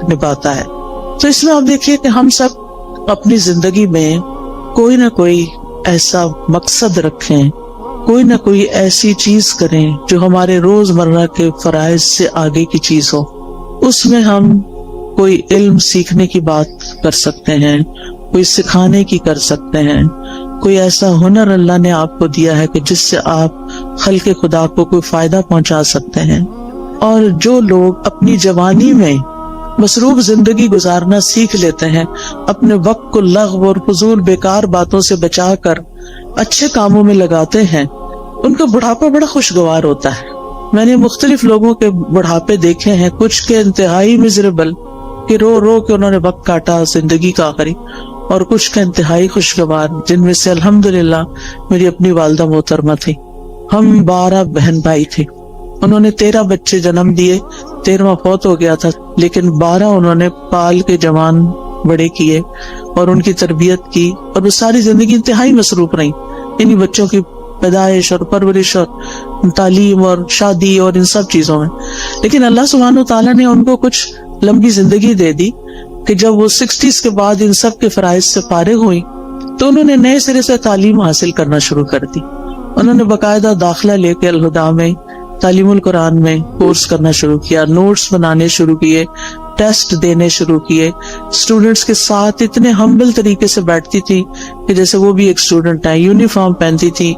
نبھاتا ہے. تو اس میں آپ دیکھیے کہ ہم سب اپنی زندگی میں کوئی نہ کوئی ایسا مقصد رکھیں، کوئی نہ کوئی ایسی چیز کریں جو ہمارے روزمرہ کے فرائض سے آگے کی چیز ہو. اس میں ہم کوئی علم سیکھنے کی بات کر سکتے ہیں، کوئی سکھانے کی کر سکتے ہیں، کوئی ایسا ہنر اللہ نے آپ کو دیا ہے کہ جس سے آپ خلق خدا کو کوئی فائدہ پہنچا سکتے ہیں. اور جو لوگ اپنی جوانی میں مصروف زندگی گزارنا سیکھ لیتے ہیں، اپنے وقت کو لغو اور فضول بیکار باتوں سے بچا کر اچھے کاموں میں لگاتے ہیں، ان کا بڑھاپا بڑا خوشگوار ہوتا ہے. میں نے مختلف لوگوں کے بڑھاپے دیکھے ہیں، کچھ کے انتہائی مزریبل کہ رو رو کے انہوں نے وقت کاٹا زندگی کا آخری، اور کچھ کا انتہائی خوشگوار، جن میں سے الحمدللہ میری اپنی والدہ محترمہ تھی. ہم 12 بہن بھائی تھے، انہوں نے 13 بچے جنم دیے، 13واں فوت ہو گیا تھا، لیکن 12 انہوں نے پال کے جوان بڑے کیے اور ان کی تربیت کی، اور وہ ساری زندگی انتہائی مصروف رہی انہی بچوں کی پیدائش اور پرورش اور تعلیم اور شادی اور ان سب چیزوں میں. لیکن اللہ سبحانہ وتعالیٰ نے ان کو کچھ لمبی زندگی دے دی کہ جب وہ 60s کے بعد ان سب کے فرائض سے فارغ ہوئی تو انہوں نے نئے سرے سے تعلیم حاصل کرنا شروع کر دی. انہوں نے باقاعدہ داخلہ لے کے الہدیٰ میں تعلیم القرآن میں کورس کرنا شروع کیا، نوٹس بنانے شروع کیے، ٹیسٹ دینے شروع کیے. اسٹوڈنٹس کے ساتھ اتنے ہمبل طریقے سے بیٹھتی تھی کہ جیسے وہ بھی ایک اسٹوڈنٹ ہے، یونیفارم پہنتی تھی،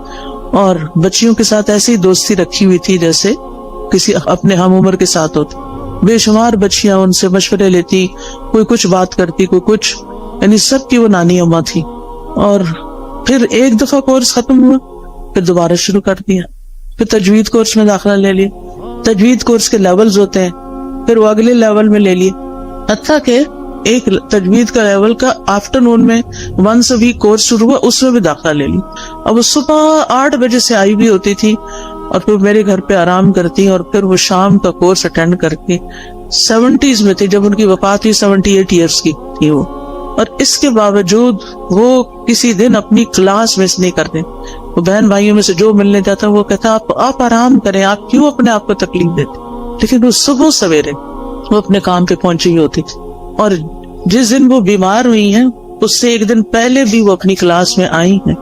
اور بچیوں کے ساتھ ایسی دوستی رکھی ہوئی تھی جیسے کسی اپنے ہم عمر کے ساتھ ہوتی. بے شمار بچیاں ان سے مشورے لیتی، کوئی کچھ بات کرتی، کوئی کچھ، یعنی سب کی وہ نانی اماں تھی. اور پھر ایک دفعہ کورس ختم ہوا، پھر دوبارہ شروع کر دیا، پھر تجوید کورس میں داخلہ لے لیا. تجوید کورس کے لیولز ہوتے ہیں، پھر وہ اگلے لیول میں لے لیے، حتیٰ کہ ایک تجوید کا لیول کا آفٹرنون میں 1 ویک کورس شروع ہوا، اس میں بھی داخلہ لے لی. اب وہ صبح 8 بجے سے آئی بھی ہوتی تھی اور پھر میرے گھر پہ آرام کرتی، اور پھر وہ شام کا کورس اٹینڈ کر کے 70s میں تھی جب ان کی وفات ہوئی، 78 ایئرس کی تھی وہ. اور اس کے باوجود وہ کسی دن اپنی کلاس مس نہیں کرتے. وہ بہن بھائیوں میں سے جو ملنے جاتا وہ کہتا آپ آرام کریں، آپ کیوں اپنے آپ کو تکلیف دیتے. لیکن وہ صبح سویرے وہ اپنے کام پہ پہنچی ہوئی ہوتی تھی. اور جس دن وہ بیمار ہوئی ہیں اس سے ایک دن پہلے بھی وہ اپنی کلاس میں آئی ہیں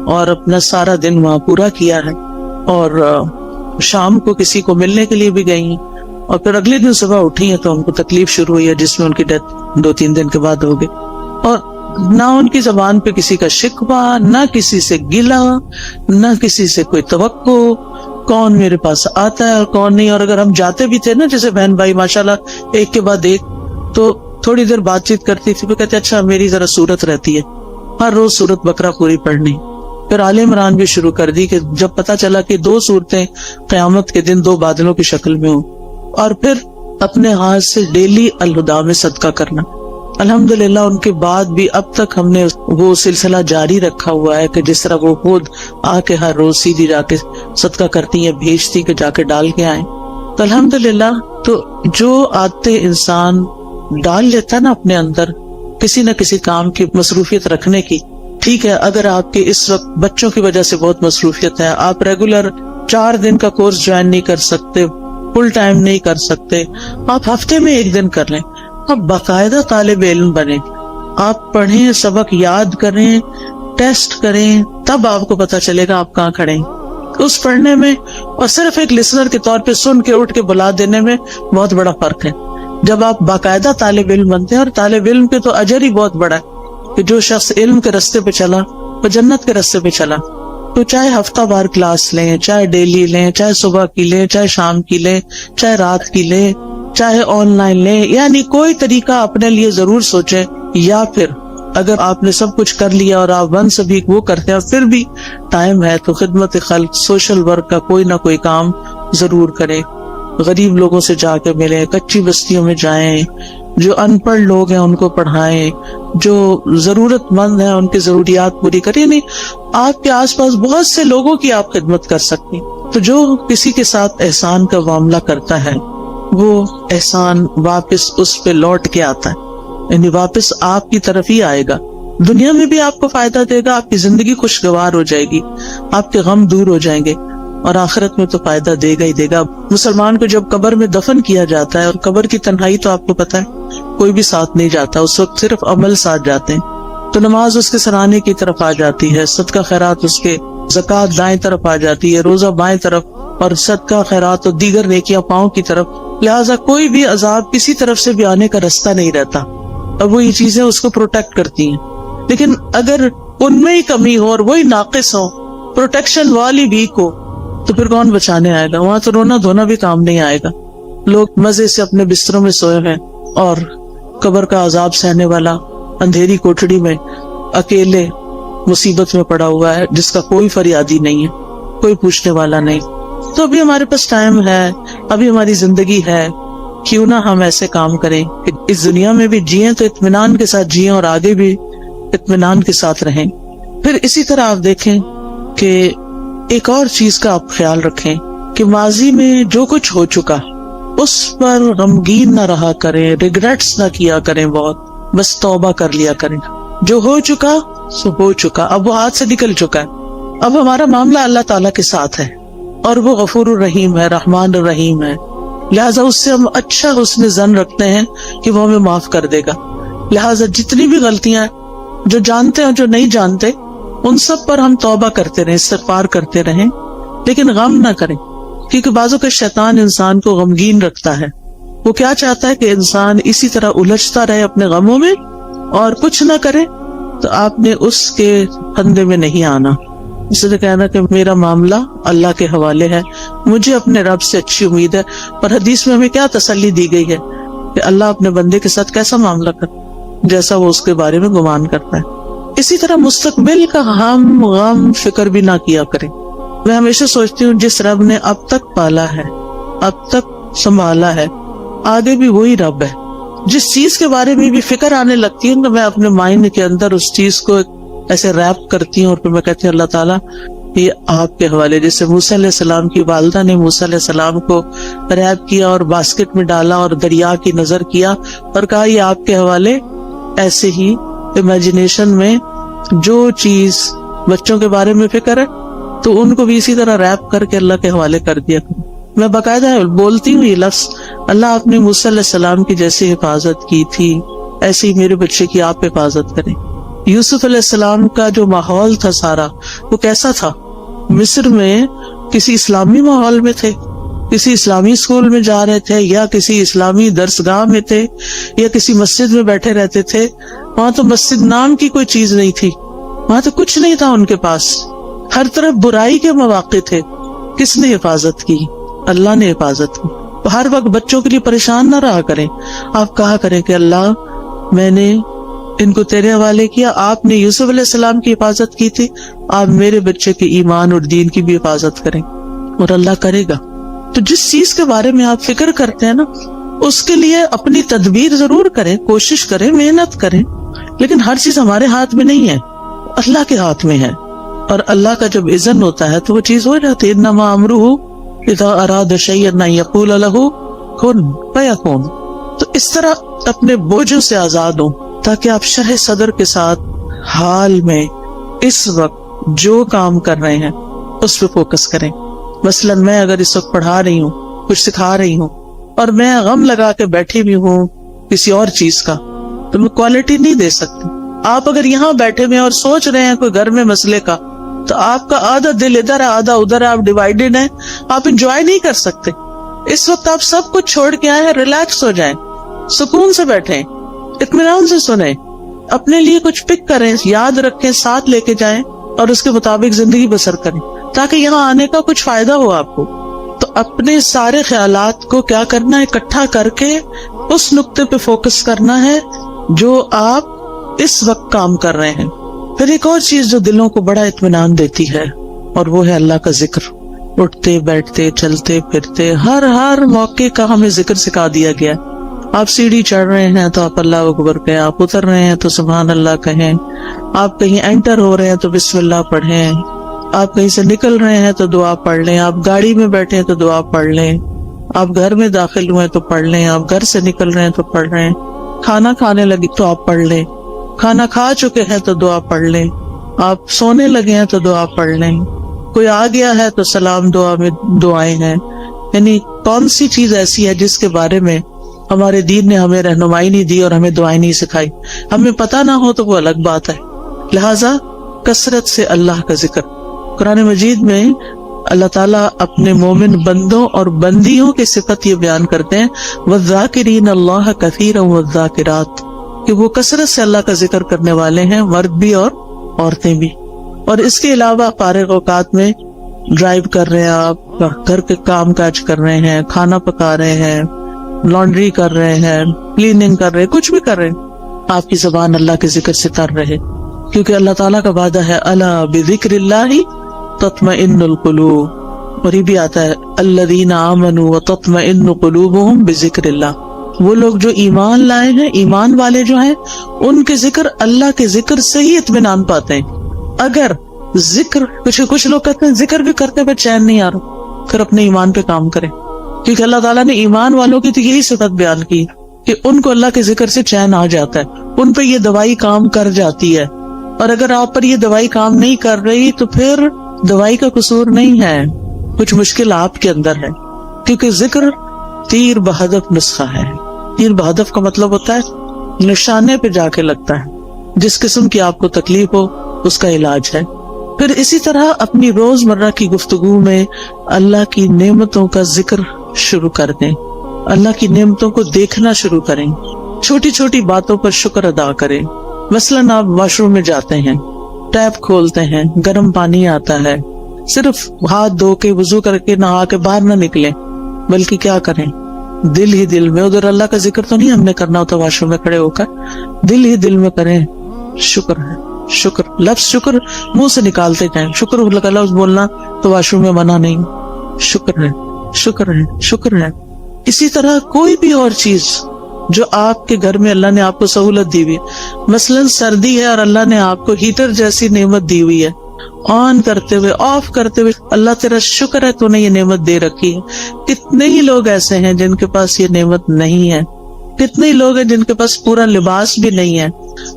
اور اپنا سارا دن وہاں پورا کیا ہے، اور شام کو کسی کو ملنے کے لیے بھی گئی ہیں. اور پھر اگلے دن صبح اٹھی ہیں تو ان کو تکلیف شروع ہوئی ہے جس میں ان کی ڈیتھ 2-3 دن کے بعد ہو گئی. اور نہ ان کی زبان پہ کسی کا شکوہ، نہ کسی سے گلہ، نہ کسی سے کوئی توقع، کون میرے پاس آتا ہے اور کون نہیں. اور اگر ہم جاتے بھی تھے نا جیسے بہن بھائی ماشاءاللہ ایک کے بعد ایک، تو تھوڑی دیر بات چیت کرتی تھی، پھر کہتے اچھا میری ذرا سورت رہتی ہے، ہر روز سورت بقرہ پوری پڑھنی. پھر آل عمران بھی شروع کر دی کہ جب پتا چلا کہ 2 سورتیں قیامت کے دن 2 بادلوں کی شکل میں ہوں. اور پھر اپنے ہاتھ سے ڈیلی الہدیٰ میں صدقہ کرنا. الحمدللہ ان کے بعد بھی اب تک ہم نے وہ سلسلہ جاری رکھا ہوا ہے کہ جس طرح وہ خود آ کے ہر روز سیدھی جا کے صدقہ کرتی ہیں، بھیجتی کہ جا کے ڈال کے آئیں. تو الحمدللہ تو جو عادتیں انسان ڈال لیتا نا اپنے اندر کسی نہ کسی کام کی مصروفیت رکھنے کی. ٹھیک ہے اگر آپ کے اس وقت بچوں کی وجہ سے بہت مصروفیت ہے، آپ ریگولر 4 دن کا کورس جوائن نہیں کر سکتے، فل ٹائم نہیں کر سکتے، آپ ہفتے میں 1 دن کر لیں. آپ باقاعدہ طالب علم بنیں، آپ پڑھیں، سبق یاد کریں، ٹیسٹ کریں، تب آپ کو پتا چلے گا آپ کہاں کھڑے ہیں. اس پڑھنے میں اور صرف ایک لسنر کے طور پہ سن کے اٹھ کے بلا دینے میں بہت بڑا فرق ہے. جب آپ باقاعدہ طالب علم بنتے ہیں، اور طالب علم کے تو اجر ہی بہت بڑا ہے کہ جو شخص علم کے راستے پہ چلا وہ جنت کے راستے پہ چلا. تو چاہے ہفتہ وار کلاس لیں، چاہے ڈیلی لیں، چاہے صبح کی لیں، چاہے شام کی لیں، چاہے رات کی لیں، چاہے آن لائن لیں، یعنی کوئی طریقہ اپنے لیے ضرور سوچیں. یا پھر اگر آپ نے سب کچھ کر لیا اور آپ ون سبھی وہ کرتے ہیں پھر بھی ٹائم ہے تو خدمت خلق، سوشل ورک کا کوئی نہ کوئی کام ضرور کریں. غریب لوگوں سے جا کے ملیں، کچی بستیوں میں جائیں، جو ان پڑھ لوگ ہیں ان کو پڑھائیں، جو ضرورت مند ہیں ان کی ضروریات پوری کریں. نہیں، آپ کے آس پاس بہت سے لوگوں کی آپ خدمت کر سکتی. تو جو کسی کے ساتھ احسان کا معاملہ کرتا ہے وہ احسان واپس اس پہ لوٹ کے آتا ہے، یعنی واپس آپ کی طرف ہی آئے گا. دنیا میں بھی آپ کو فائدہ دے گا، آپ کی زندگی خوشگوار ہو جائے گی، آپ کے غم دور ہو جائیں گے، اور آخرت میں تو فائدہ دے گا ہی دے گا. مسلمان کو جب قبر میں دفن کیا جاتا ہے، اور قبر کی تنہائی تو آپ کو پتا ہے کوئی بھی ساتھ نہیں جاتا، اس وقت صرف عمل ساتھ جاتے ہیں. تو نماز اس کے سرانے کی طرف آ جاتی ہے، صدقہ خیرات اس کے، زکوٰۃ دائیں طرف آ جاتی ہے، روزہ بائیں طرف، اور صدقہ خیرات اور دیگر نیکیاں پاؤں کی طرف. لہٰذا کوئی بھی عذاب کسی طرف سے بھی آنے کا رستہ نہیں رہتا، اور وہ یہ چیزیں اس کو پروٹیکٹ کرتی ہیں. لیکن اگر ان میں ہی کمی ہو اور وہی ناقص ہو، پروٹیکشن والی ویک ہو، تو پھر کون بچانے آئے گا؟ وہاں تو رونا دھونا بھی کام نہیں آئے گا. لوگ مزے سے اپنے بستروں میں سوئے ہیں، اور قبر کا عذاب سہنے والا اندھیری کوٹڑی میں اکیلے مصیبت میں پڑا ہوا ہے، جس کا کوئی فریادی نہیں ہے، کوئی پوچھنے والا نہیں. تو ابھی ہمارے پاس ٹائم ہے، ابھی ہماری زندگی ہے، کیوں نہ ہم ایسے کام کریں کہ اس دنیا میں بھی جئیں تو اطمینان کے ساتھ جئیں، اور آگے بھی اطمینان کے ساتھ رہیں. پھر اسی طرح آپ دیکھیں کہ ایک اور چیز کا آپ خیال رکھیں کہ ماضی میں جو کچھ ہو چکا اس پر غمگین نہ رہا کریں، ریگریٹس نہ کیا کریں، بہت بس توبہ کر لیا کریں. جو ہو چکا سو ہو چکا، اب وہ ہاتھ سے نکل چکا ہے. اب ہمارا معاملہ اللہ تعالیٰ کے ساتھ ہے، اور وہ غفور الرحیم ہے، رحمان الرحیم ہے. لہٰذا اس سے ہم اچھا حسن ظن رکھتے ہیں کہ وہ ہمیں معاف کر دے گا. لہٰذا جتنی بھی غلطیاں جو جانتے ہیں جو نہیں جانتے، ان سب پر ہم توبہ کرتے رہیں، استغفار کرتے رہیں، لیکن غم نہ کریں. کیونکہ بعضوں کا شیطان انسان کو غمگین رکھتا ہے. وہ کیا چاہتا ہے کہ انسان اسی طرح الجھتا رہے اپنے غموں میں اور کچھ نہ کرے. تو آپ نے اس کے پھندے میں نہیں آنا. اس نے کہنا کہ میرا معاملہ اللہ کے حوالے ہے، مجھے اپنے رب سے اچھی امید ہے. اور حدیث میں ہمیں کیا تسلی دی گئی ہے کہ اللہ اپنے بندے کے ساتھ کیسا معاملہ کرتا ہے، جیسا وہ اس کے بارے میں گمان کرتا ہے. اسی طرح مستقبل کا ہم غم فکر بھی نہ کیا کریں. میں ہمیشہ سوچتی ہوں جس رب نے اب تک پالا ہے، اب تک سنبھالا ہے، آگے بھی وہی رب ہے. جس چیز کے بارے میں بھی فکر آنے لگتی ہے تو میں اپنے مائنڈ کے اندر اس چیز کو ایسے ریپ کرتی ہوں، اور پھر میں کہتی ہوں اللہ تعالیٰ یہ آپ کے حوالے. جیسے موسیٰ علیہ السلام کی والدہ نے موسیٰ علیہ السلام کو ریپ کیا اور باسکٹ میں ڈالا اور دریا کی نظر کیا اور کہا یہ آپ کے حوالے. ایسے ہی امیجنیشن میں جو چیز بچوں کے بارے میں فکر ہے تو ان کو بھی اسی طرح ریپ کر کے اللہ کے حوالے کر دیا کروں. میں باقاعدہ بولتی ہوں یہ لفظ، اللہ آپ نے موسیٰ علیہ السلام کی جیسی حفاظت کی تھی ایسی میرے بچے کی آپ حفاظت کریں. یوسف علیہ السلام کا جو ماحول تھا سارا وہ کیسا تھا؟ مصر میں کسی اسلامی ماحول میں تھے، کسی اسلامی اسکول میں جا رہے تھے، یا کسی اسلامی درسگاہ میں تھے، یا کسی مسجد میں بیٹھے رہتے تھے. وہاں تو مسجد نام کی کوئی چیز نہیں تھی، وہاں تو کچھ نہیں تھا ان کے پاس. ہر طرف برائی کے مواقع تھے. کس نے حفاظت کی؟ اللہ نے حفاظت کی. ہر وقت بچوں کے لیے پریشان نہ رہا کریں. آپ کہا کریں کہ اللہ میں نے ان کو تیرے حوالے کیا، آپ نے یوسف علیہ السلام کی حفاظت کی تھی، آپ میرے بچے کے ایمان اور دین کی بھی حفاظت کریں، اور اللہ کرے گا. تو جس چیز کے بارے میں آپ فکر کرتے ہیں نا اس کے لیے اپنی تدبیر ضرور کریں، کوشش کریں، محنت کریں. لیکن ہر چیز ہمارے ہاتھ میں نہیں ہے، اللہ کے ہاتھ میں ہے. اور اللہ کا جب اذن ہوتا ہے تو وہ چیز ہو جاتی ہے. انما امرہ اذا اراد شیئا ان یقول لہ کن فیکون. تو اس طرح اپنے بوجھوں سے آزاد ہوں تاکہ آپ شرح صدر کے ساتھ حال میں اس وقت جو کام کر رہے ہیں اس پہ فوکس کریں. مثلا میں اگر اس وقت پڑھا رہی ہوں، کچھ سکھا رہی ہوں، اور میں غم لگا کے بیٹھی بھی ہوں کسی اور چیز کا، تو میں کوالٹی نہیں دے سکتی. آپ اگر یہاں بیٹھے ہوئے اور سوچ رہے ہیں کوئی گھر میں مسئلے کا، تو آپ کا آدھا دل ادھر ہے آدھا ادھر ہے، آپ ڈیوائیڈڈ ہیں، آپ انجوائے نہیں کر سکتے. اس وقت آپ سب کچھ چھوڑ کے آئے ہیں، ریلیکس ہو جائیں، سکون سے بیٹھیں، اطمینان سے سنیں، اپنے لیے کچھ پک کریں، یاد رکھیں، ساتھ لے کے جائیں. اور اس کے مطابق زندگی بسر کریں تاکہ یہاں آنے کا کچھ فائدہ ہو آپ کو. تو اپنے سارے خیالات کو کیا کرنا ہے, اکٹھا کر کے اس نقطے پہ فوکس کرنا ہے جو آپ اس وقت کام کر رہے ہیں. پھر ایک اور چیز جو دلوں کو بڑا اطمینان دیتی ہے اور وہ ہے اللہ کا ذکر. اٹھتے بیٹھتے چلتے پھرتے ہر موقع کا ہمیں ذکر سکھا دیا گیا. آپ سیڑھی چڑھ رہے ہیں تو آپ اللہ اکبر کہیں, آپ اتر رہے ہیں تو سبحان اللہ کہیں, آپ کہیں انٹر ہو رہے ہیں تو بسم اللہ پڑھیں, آپ کہیں سے نکل رہے ہیں تو دعا پڑھ لیں, آپ گاڑی میں بیٹھے ہیں تو دعا پڑھ لیں, آپ گھر میں داخل ہوئے تو پڑھ لیں, آپ گھر سے نکل رہے ہیں تو پڑھ رہے ہیں, کھانا کھانے لگے تو آپ پڑھ لیں, کھانا کھا چکے ہیں تو دعا پڑھ لیں, آپ سونے لگے ہیں تو دعا پڑھ لیں, کوئی آ گیا ہے تو سلام دعا میں دعائیں ہیں. یعنی کون سی چیز ایسی ہے جس کے بارے میں ہمارے دین نے ہمیں رہنمائی نہیں دی اور ہمیں دعائیں نہیں سکھائی. ہمیں پتہ نہ ہو تو وہ الگ بات ہے. لہٰذا کثرت سے اللہ کا ذکر. قرآن مجید میں اللہ تعالیٰ اپنے مومن بندوں اور بندیوں کی صفت یہ بیان کرتے ہیں وَالذَّاكِرِينَ اللَّهَ كَثِيرًا وَالذَّاكِرَاتِ کہ وہ کثرت سے اللہ کا ذکر کرنے والے ہیں, مرد بھی اور عورتیں بھی. اور اس کے علاوہ فارغ اوقات میں ڈرائیو کر رہے ہیں, آپ گھر کے کام کاج کر رہے ہیں, کھانا پکا رہے ہیں, لانڈری کر رہے ہیں, کلیننگ کر رہے ہیں, کچھ بھی کر رہے ہیں, آپ کی زبان اللہ کے ذکر سے تر رہے, کیونکہ اللہ تعالیٰ کا وعدہ ہے الا بذکر اللہ تطمئن القلوب. اور یہ بھی آتا ہے الذین آمنوا وتطمئن قلوبہم بذکر اللہ. وہ لوگ جو ایمان لائے ہیں, ایمان والے جو ہیں, ان کے ذکر اللہ کے ذکر سے ہی اطمینان پاتے ہیں. اگر ذکر کچھ لوگ کہتے ہیں ذکر بھی کرتے ہوئے چین نہیں آ رہا, پھر اپنے ایمان پہ کام کریں, کیونکہ اللہ تعالیٰ نے ایمان والوں کی تو یہی صفت بیان کی کہ ان کو اللہ کے ذکر سے چین آ جاتا ہے, ان پہ یہ دوائی کام کر جاتی ہے. اور اگر آپ پر یہ دوائی کام نہیں کر رہی تو پھر دوائی کا قصور نہیں ہے, کچھ مشکل آپ کے اندر ہے, کیونکہ ذکر تیر بہدف نسخہ ہے. تیر بہدف کا مطلب ہوتا ہے نشانے پہ جا کے لگتا ہے, جس قسم کی آپ کو تکلیف ہو اس کا علاج ہے. پھر اسی طرح اپنی روزمرہ کی گفتگو میں اللہ کی نعمتوں کا ذکر شروع کر دیں, اللہ کی نعمتوں کو دیکھنا شروع کریں, چھوٹی چھوٹی باتوں پر شکر ادا کریں. مثلاً آپ واش روم میں جاتے ہیں, ٹیپ کھولتے ہیں, گرم پانی آتا ہے, صرف ہاتھ دھو کے وضو کر کے نہا کے باہر نہ نکلیں, بلکہ کیا کریں, دل ہی دل میں, ادھر اللہ کا ذکر تو نہیں ہم نے کرنا ہوتا واش روم میں کھڑے ہو کر, دل ہی دل میں کریں شکر ہے, شکر, لفظ شکر منہ سے نکالتے جائیں. شکر کا لفظ بولنا تو واش روم میں منع نہیں, شکر ہے, شکر ہے, شکر ہے. اسی طرح کوئی بھی اور چیز جو آپ کے گھر میں اللہ نے آپ کو سہولت دی ہوئی, مثلاً سردی ہے اور اللہ نے آپ کو ہیٹر جیسی نعمت دی ہوئی ہے, آن کرتے ہوئے آف کرتے ہوئے اللہ تیرا شکر ہے تو نے یہ نعمت دے رکھی ہے. کتنے ہی لوگ ایسے ہیں جن کے پاس یہ نعمت نہیں ہے, کتنے ہی لوگ ہیں جن کے پاس پورا لباس بھی نہیں ہے,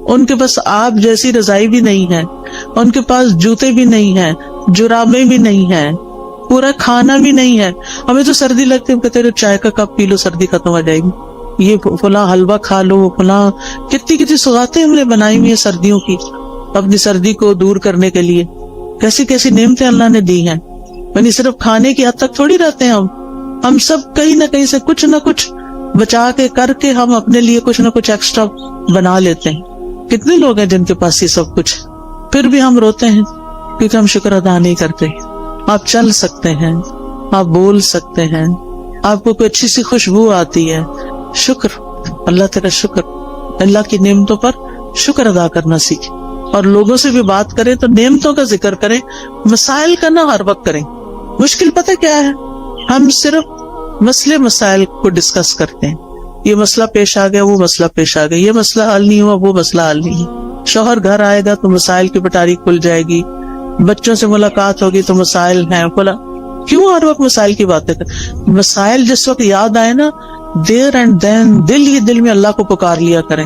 ان کے پاس آپ جیسی رضائی بھی نہیں ہے, ان کے پاس جوتے بھی نہیں ہیں, جرابیں بھی نہیں ہیں, پورا کھانا بھی نہیں ہے. ہمیں تو سردی لگتی ہے, کہتے چائے کا کپ پی لو سردی ختم ہو جائے گی, یہ فلاں حلوہ کھا لو, فلاں کتنی سوغاتیں ہم نے بنائی ہوئی ہیں سردیوں کی اپنی سردی کو دور کرنے کے لیے. کیسی کیسی نعمتیں اللہ نے دی ہیں. یعنی صرف کھانے کی حد تک تھوڑی رہتے ہیں ہم سب کہیں نہ کہیں سے کچھ نہ کچھ بچا کے کر کے ہم اپنے لیے کچھ نہ کچھ ایکسٹرا بنا لیتے ہیں. کتنے لوگ ہیں جن کے پاس یہ سب کچھ, پھر بھی ہم روتے ہیں کیونکہ ہم شکر ادا نہیں کرتے. آپ چل سکتے ہیں, آپ بول سکتے ہیں, آپ کو کوئی اچھی سی خوشبو آتی ہے, شکر, اللہ تیرا شکر. اللہ کی نعمتوں پر شکر ادا کرنا سیکھیں. اور لوگوں سے بھی بات کریں تو نعمتوں کا ذکر کریں, مسائل کا نہ ہر وقت کریں. مشکل پتہ کیا ہے, ہم صرف مسائل کو ڈسکس کرتے ہیں, یہ مسئلہ پیش آ گیا, وہ مسئلہ پیش آ گیا, یہ مسئلہ حل نہیں ہوا, وہ مسئلہ حل نہیں. شوہر گھر آئے گا تو مسائل کی پٹاری کھل جائے گی, بچوں سے ملاقات ہوگی تو مسائل ہیں, کیوں ہر وقت مسائل کی باتیں کریں. مسائل جس وقت یاد آئے نا, دیر اینڈ دین دل ہی دل میں اللہ کو پکار لیا کریں,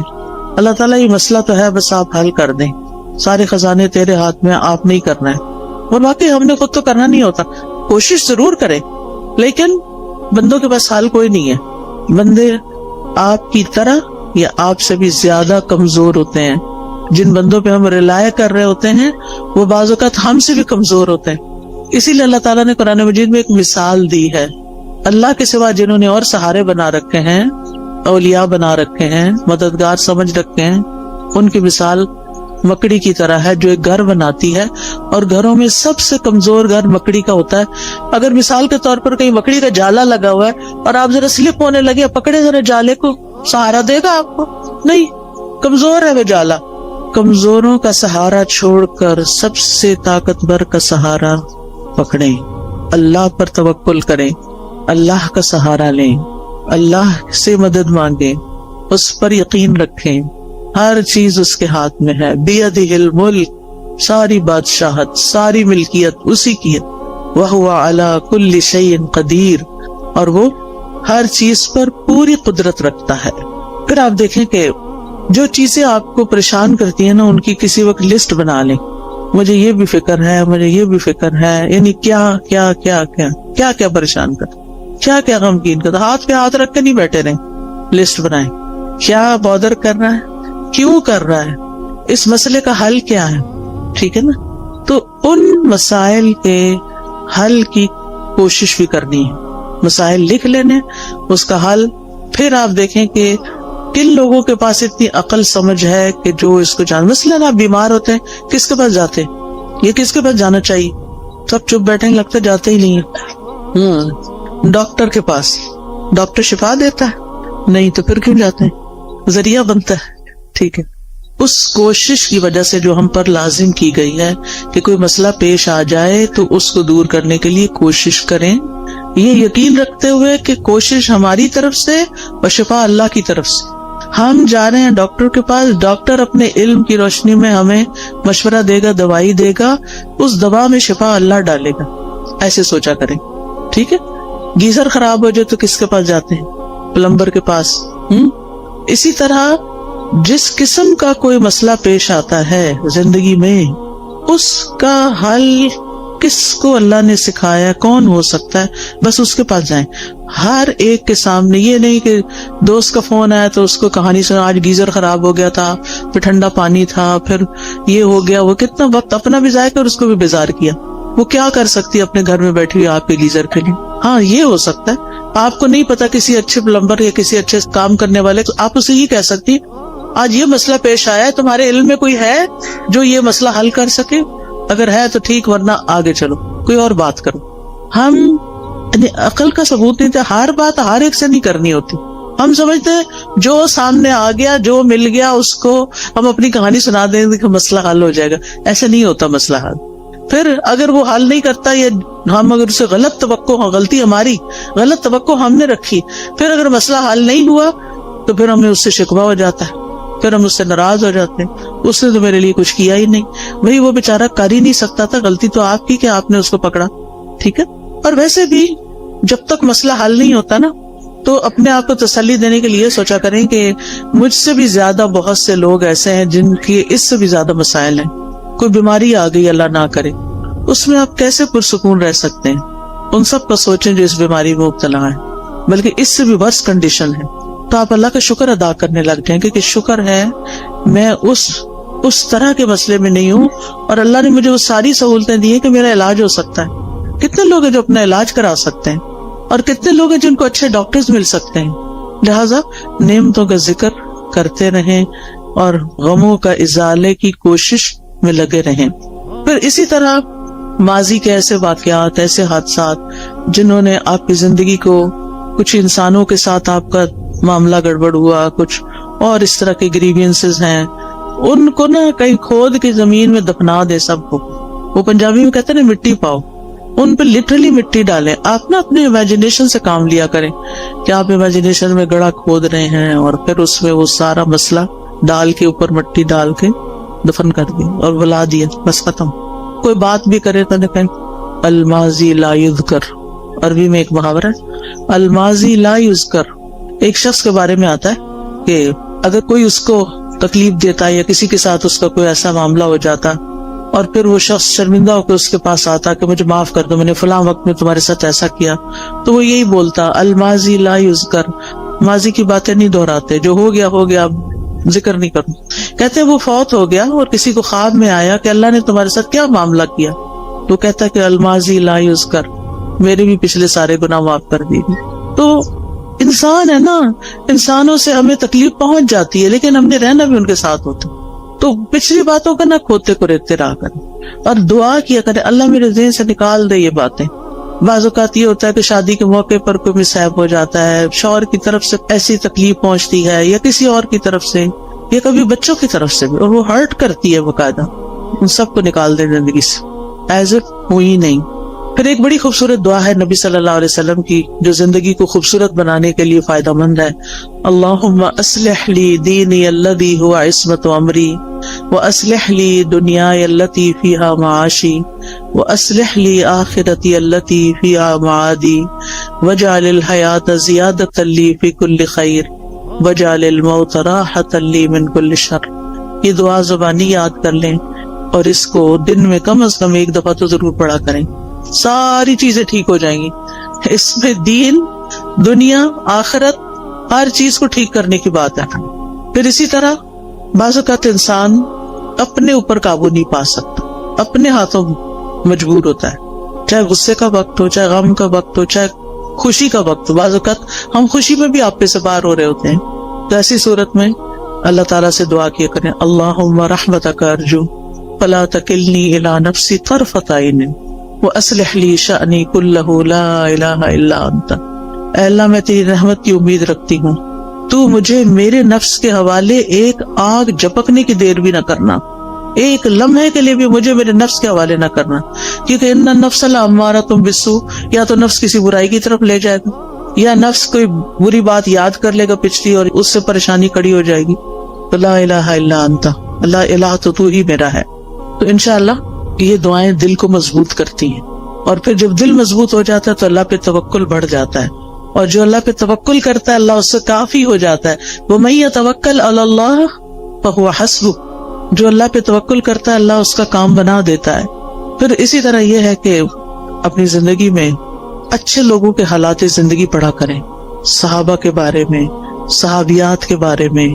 اللہ تعالیٰ یہ مسئلہ تو ہے, بس آپ حل کر دیں, سارے خزانے تیرے ہاتھ میں, آپ نہیں کرنا ہے. اور واقعی ہم نے خود تو کرنا نہیں ہوتا, کوشش ضرور کریں, لیکن بندوں کے پاس حال کوئی نہیں ہے. بندے آپ کی طرح یا آپ سے بھی زیادہ کمزور ہوتے ہیں. جن بندوں پہ ہم ریلائے کر رہے ہوتے ہیں وہ بعض اوقات ہم سے بھی کمزور ہوتے ہیں. اسی لیے اللہ تعالیٰ نے قرآن مجید میں ایک مثال دی ہے. اللہ کے سوا جنہوں نے اور سہارے بنا رکھے ہیں, اولیاء بنا رکھے ہیں, مددگار سمجھ رکھے ہیں, ان کی مثال مکڑی کی طرح ہے جو ایک گھر بناتی ہے، اور گھروں میں سب سے کمزور گھر مکڑی کا ہوتا ہے. اگر مثال کے طور پر کہیں مکڑی کا جالا لگا ہوا ہے اور آپ ذرا سلپ ہونے لگے، پکڑے ذرا جالے کو، سہارا دے گا آپ کو؟ نہیں، کمزور ہے وہ جالا. کمزوروں کا سہارا چھوڑ کر سب سے طاقتور کا سہارا پکڑیں، اللہ پر توکل کریں، اللہ کا سہارا لیں، اللہ سے مدد مانگیں، اس پر یقین رکھیں. ہر چیز اس کے ہاتھ میں ہے. بیدہ الملک، ساری بادشاہت، ساری ملکیت اسی کی ہے. وہو علی کل شیء قدیر، اور وہ ہر چیز پر پوری قدرت رکھتا ہے. پھر آپ دیکھیں کہ جو چیزیں آپ کو پریشان کرتی ہیں نا، ان کی کسی وقت لسٹ بنا لیں. مجھے یہ بھی فکر ہے، مجھے یہ بھی فکر ہے، یعنی کیا کیا کیا کیا کیا کیا پریشان کر، کیا کیا غمگین کر. ہاتھ پہ ہاتھ رکھ کے نہیں بیٹھے رہیں، لسٹ بنائیں. کیا بادر کر رہا ہے، کیوں کر رہا ہے، اس مسئلے کا حل کیا ہے. ٹھیک ہے نا؟ تو ان مسائل کے حل کی کوشش بھی کرنی ہے. مسائل لکھ لینے، اس کا حل. پھر آپ دیکھیں کہ کن لوگوں کے پاس اتنی عقل سمجھ ہے کہ جو اس کو جان. مثلاً آپ بیمار ہوتے ہیں، کس کے پاس جاتے ہیں؟ یہ کس کے پاس جانا چاہیے؟ سب چپ بیٹھے ہیں، لگتا جاتے ہی نہیں ہیں. ڈاکٹر کے پاس. ڈاکٹر شفا دیتا ہے؟ نہیں، تو پھر کیوں جاتے ہیں؟ ذریعہ بنتا ہے. ٹھیک ہے، اس کوشش کی وجہ سے جو ہم پر لازم کی گئی ہے کہ کوئی مسئلہ پیش آ جائے تو اس کو دور کرنے کے لیے کوشش کریں، یہ یقین رکھتے ہوئے کہ کوشش ہماری طرف سے اور شفا اللہ کی طرف سے. ہم جا رہے ہیں ڈاکٹر کے پاس، ڈاکٹر اپنے علم کی روشنی میں ہمیں مشورہ دے گا، دوائی دے گا، اس دوا میں شفا اللہ ڈالے گا. ایسے سوچا کریں. ٹھیک ہے؟ گیزر خراب ہو جائے تو کس کے پاس جاتے ہیں؟ پلمبر کے پاس. اسی طرح جس قسم کا کوئی مسئلہ پیش آتا ہے زندگی میں، اس کا حل کس کو اللہ نے سکھایا، کون ہو سکتا ہے، بس اس کے پاس جائیں. ہر ایک کے سامنے. یہ نہیں کہ دوست کا فون آیا تو اس کو کہانی سنا، آج گیزر خراب ہو گیا تھا، پھر ٹھنڈا پانی تھا، پھر یہ ہو گیا. وہ کتنا وقت اپنا بھی ضائع کر اس کو بھی بیزار کیا. وہ کیا کر سکتی ہے اپنے گھر میں بیٹھی ہوئی آپ کے گیزر کے لیے؟ ہاں، یہ ہو سکتا ہے. آپ کو نہیں پتا کسی اچھے پلمبر یا کسی اچھے کام کرنے والے، آپ اسے یہ کہہ سکتی آج یہ مسئلہ پیش آیا ہے، تمہارے علم میں کوئی ہے جو یہ مسئلہ حل کر سکے؟ اگر ہے تو ٹھیک، ورنہ آگے چلو، کوئی اور بات کرو. ہم عقل کا ثبوت نہیں تھا. ہر بات ہر ایک سے نہیں کرنی ہوتی. ہم سمجھتے ہیں جو سامنے آ گیا، جو مل گیا، اس کو ہم اپنی کہانی سنا دیں گے کہ مسئلہ حل ہو جائے گا. ایسے نہیں ہوتا مسئلہ حل. پھر اگر وہ حل نہیں کرتا یا ہم اگر اسے غلط توقع، غلطی ہماری، غلط توقع ہم نے رکھی، پھر اگر مسئلہ حل نہیں ہوا تو پھر ہمیں اس سے شکوہ ہو جاتا ہے، پھر ہم اس سے ناراض ہو جاتے ہیں. اس نے تو میرے لیے کچھ کیا ہی نہیں. بھئی وہ بیچارہ کر ہی نہیں سکتا تھا، غلطی تو آپ کی کہ آپ نے اس کو پکڑا. ٹھیک ہے؟ اور ویسے بھی جب تک مسئلہ حل نہیں ہوتا نا، تو اپنے آپ کو تسلی دینے کے لیے سوچا کریں کہ مجھ سے بھی زیادہ بہت سے لوگ ایسے ہیں جن کے اس سے بھی زیادہ مسائل ہیں. کوئی بیماری آ گئی، اللہ نہ کرے، اس میں آپ کیسے پرسکون رہ سکتے ہیں؟ ان سب کا سوچیں جو اس بیماری میں مبتلا ہے، بلکہ اس سے بھی ورس کنڈیشن ہے. تو آپ اللہ کا شکر ادا کرنے لگ جائیں کہ شکر ہے میں اس طرح کے مسئلے میں نہیں ہوں، اور اللہ نے مجھے وہ ساری سہولتیں دی ہیں کہ میرا علاج ہو سکتا ہے. کتنے لوگ ہیں جو اپنا علاج کرا سکتے ہیں، اور کتنے لوگ ہیں جن کو اچھے ڈاکٹرز مل سکتے ہیں. لہٰذا نعمتوں کا ذکر کرتے رہیں اور غموں کا ازالے کی کوشش میں لگے رہیں. پھر اسی طرح ماضی کے ایسے واقعات، ایسے حادثات جنہوں نے آپ کی زندگی کو، کچھ انسانوں کے ساتھ آپ کا معاملہ گڑبڑ ہوا، کچھ اور اس طرح کے گریوینسز ہیں، ان کو نا کہیں کھود کی زمین میں دفنا دے سب کو. وہ پنجابی میں کہتے ہیں مٹی پاؤ، ان پہ لٹرلی مٹی ڈالیں. آپ نا اپنے امیجنیشن سے کام لیا کریں کہ آپ امیجنیشن میں گڑھا کھود رہے ہیں اور پھر اس میں وہ سارا مسئلہ ڈال کے، اوپر مٹی ڈال کے دفن کر دیا اور بلا دیا، بس ختم. کوئی بات بھی کرے تو کہیں الماضی لا یذکر. عربی میں ایک محاورہ ہے، الماضی لا یذکر. ایک شخص کے بارے میں آتا ہے کہ اگر کوئی اس کو تکلیف دیتا یا کسی کے ساتھ اس کا کوئی ایسا معاملہ ہو جاتا اور پھر وہ شخص شرمندہ ہو کے اس کے پاس آتا کہ مجھے معاف کر دو، میں نے فلاں وقت میں تمہارے ساتھ ایسا کیا، تو وہ یہی بولتا الماضی لا یذکر. ماضی کی باتیں نہیں دہراتے، جو ہو گیا ہو گیا، ذکر نہیں کروں. کہتے ہیں وہ فوت ہو گیا اور کسی کو خواب میں آیا کہ اللہ نے تمہارے ساتھ کیا معاملہ کیا، تو کہتا کہ الماضی لا یذکر، میرے بھی پچھلے سارے گناہ معاف کر دیے. تو انسان ہے نا، انسانوں سے ہمیں تکلیف پہنچ جاتی ہے، لیکن ہم نے رہنا بھی ان کے ساتھ ہوتا. تو پچھلی باتوں کا نہ کھوتے کو رکھتے رہا کریں اور دعا کیا کریں اللہ میرے ذہن سے نکال دے یہ باتیں. بعض اوقات یہ ہوتا ہے کہ شادی کے موقع پر کوئی مصائب ہو جاتا ہے, شوہر کی طرف سے ایسی تکلیف پہنچتی ہے یا کسی اور کی طرف سے یا کبھی بچوں کی طرف سے بھی, اور وہ ہرٹ کرتی ہے باقاعدہ. ان سب کو نکال دے زندگی سے ایز اٹ ہوئی نہیں. پھر ایک بڑی خوبصورت دعا ہے نبی صلی اللہ علیہ وسلم کی جو زندگی کو خوبصورت بنانے کے لیے فائدہ مند ہے. اللہم اصلح لی دینی الذی هو عصمت امری واصلح لی دنیای التی فیہا معاشی واصلح لی آخرتی التی فیہا معادی واجعل الحیات زیادۃ لی فی کل خیر واجعل الموت راحۃ لی من کل شر. یہ دعا زبانی یاد کر لیں اور اس کو دن میں کم از کم ایک دفعہ تو ضرور پڑھا کریں, ساری چیزیں ٹھیک ہو جائیں گی. اس میں دین, دنیا, آخرت, ہر چیز کو ٹھیک کرنے کی بات ہے. پھر اسی طرح بعض اوقات انسان اپنے اوپر قابو نہیں پا سکتا, اپنے ہاتھوں مجبور ہوتا ہے, چاہے غصے کا وقت ہو, چاہے غم کا وقت ہو, چاہے خوشی کا وقت ہو. بعض اوقات ہم خوشی میں بھی آپے سے باہر ہو رہے ہوتے ہیں, تو ایسی صورت میں اللہ تعالیٰ سے دعا کیا کریں اللہم رحمتک ارجو فلا تکلنی الی نفسی طرفۃ عین وَأَصْلِحْ لِي شَأْنِي كُلَّهُ لَا إِلَهَ إِلَّا أَنْتَ. اے اللہ میں تیری رحمت کی امید رکھتی ہوں, تو مجھے میرے نفس کے حوالے ایک آگ جھپکنے کی دیر بھی نہ کرنا, ایک لمحے کے لیے بھی مجھے میرے نفس کے حوالے نہ کرنا, کیونکہ ان النفس لامارۃ بالسوء, یا تو نفس کسی برائی کی طرف لے جائے گا یا نفس کوئی بری بات یاد کر لے گا پچھلی اور اس سے پریشانی کڑی ہو جائے گی. تو لا الہ الا انت, اللہ الہ تو ہی میرا ہے. تو انشاءاللہ یہ دعائیں دل کو مضبوط کرتی ہیں, اور پھر جب دل مضبوط ہو جاتا ہے تو اللہ پہ توکل بڑھ جاتا ہے, اور جو اللہ پہ توکل کرتا ہے اللہ اس سے کافی ہو جاتا ہے. وَمَن يَتَوَكَّلْ عَلَى اللَّهِ فَهُوَ حَسْبُهُ, جو اللہ پہ توکل کرتا ہے اللہ اس کا کام بنا دیتا ہے. پھر اسی طرح یہ ہے کہ اپنی زندگی میں اچھے لوگوں کے حالات زندگی پڑھا کریں, صحابہ کے بارے میں, صحابیات کے بارے میں,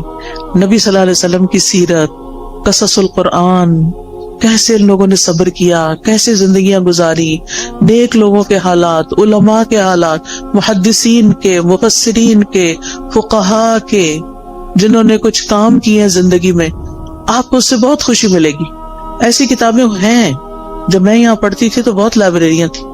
نبی صلی اللہ علیہ وسلم کی سیرت, قصص القرآن, کیسے ان لوگوں نے صبر کیا, کیسے زندگیاں گزاری, نیک لوگوں کے حالات, علماء کے حالات, محدثین کے, مفسرین کے, فقہاء کے, جنہوں نے کچھ کام کیے ہیں زندگی میں, آپ کو اس سے بہت خوشی ملے گی. ایسی کتابیں ہیں. جب میں یہاں پڑھتی تھی تو بہت لائبریریاں تھیں,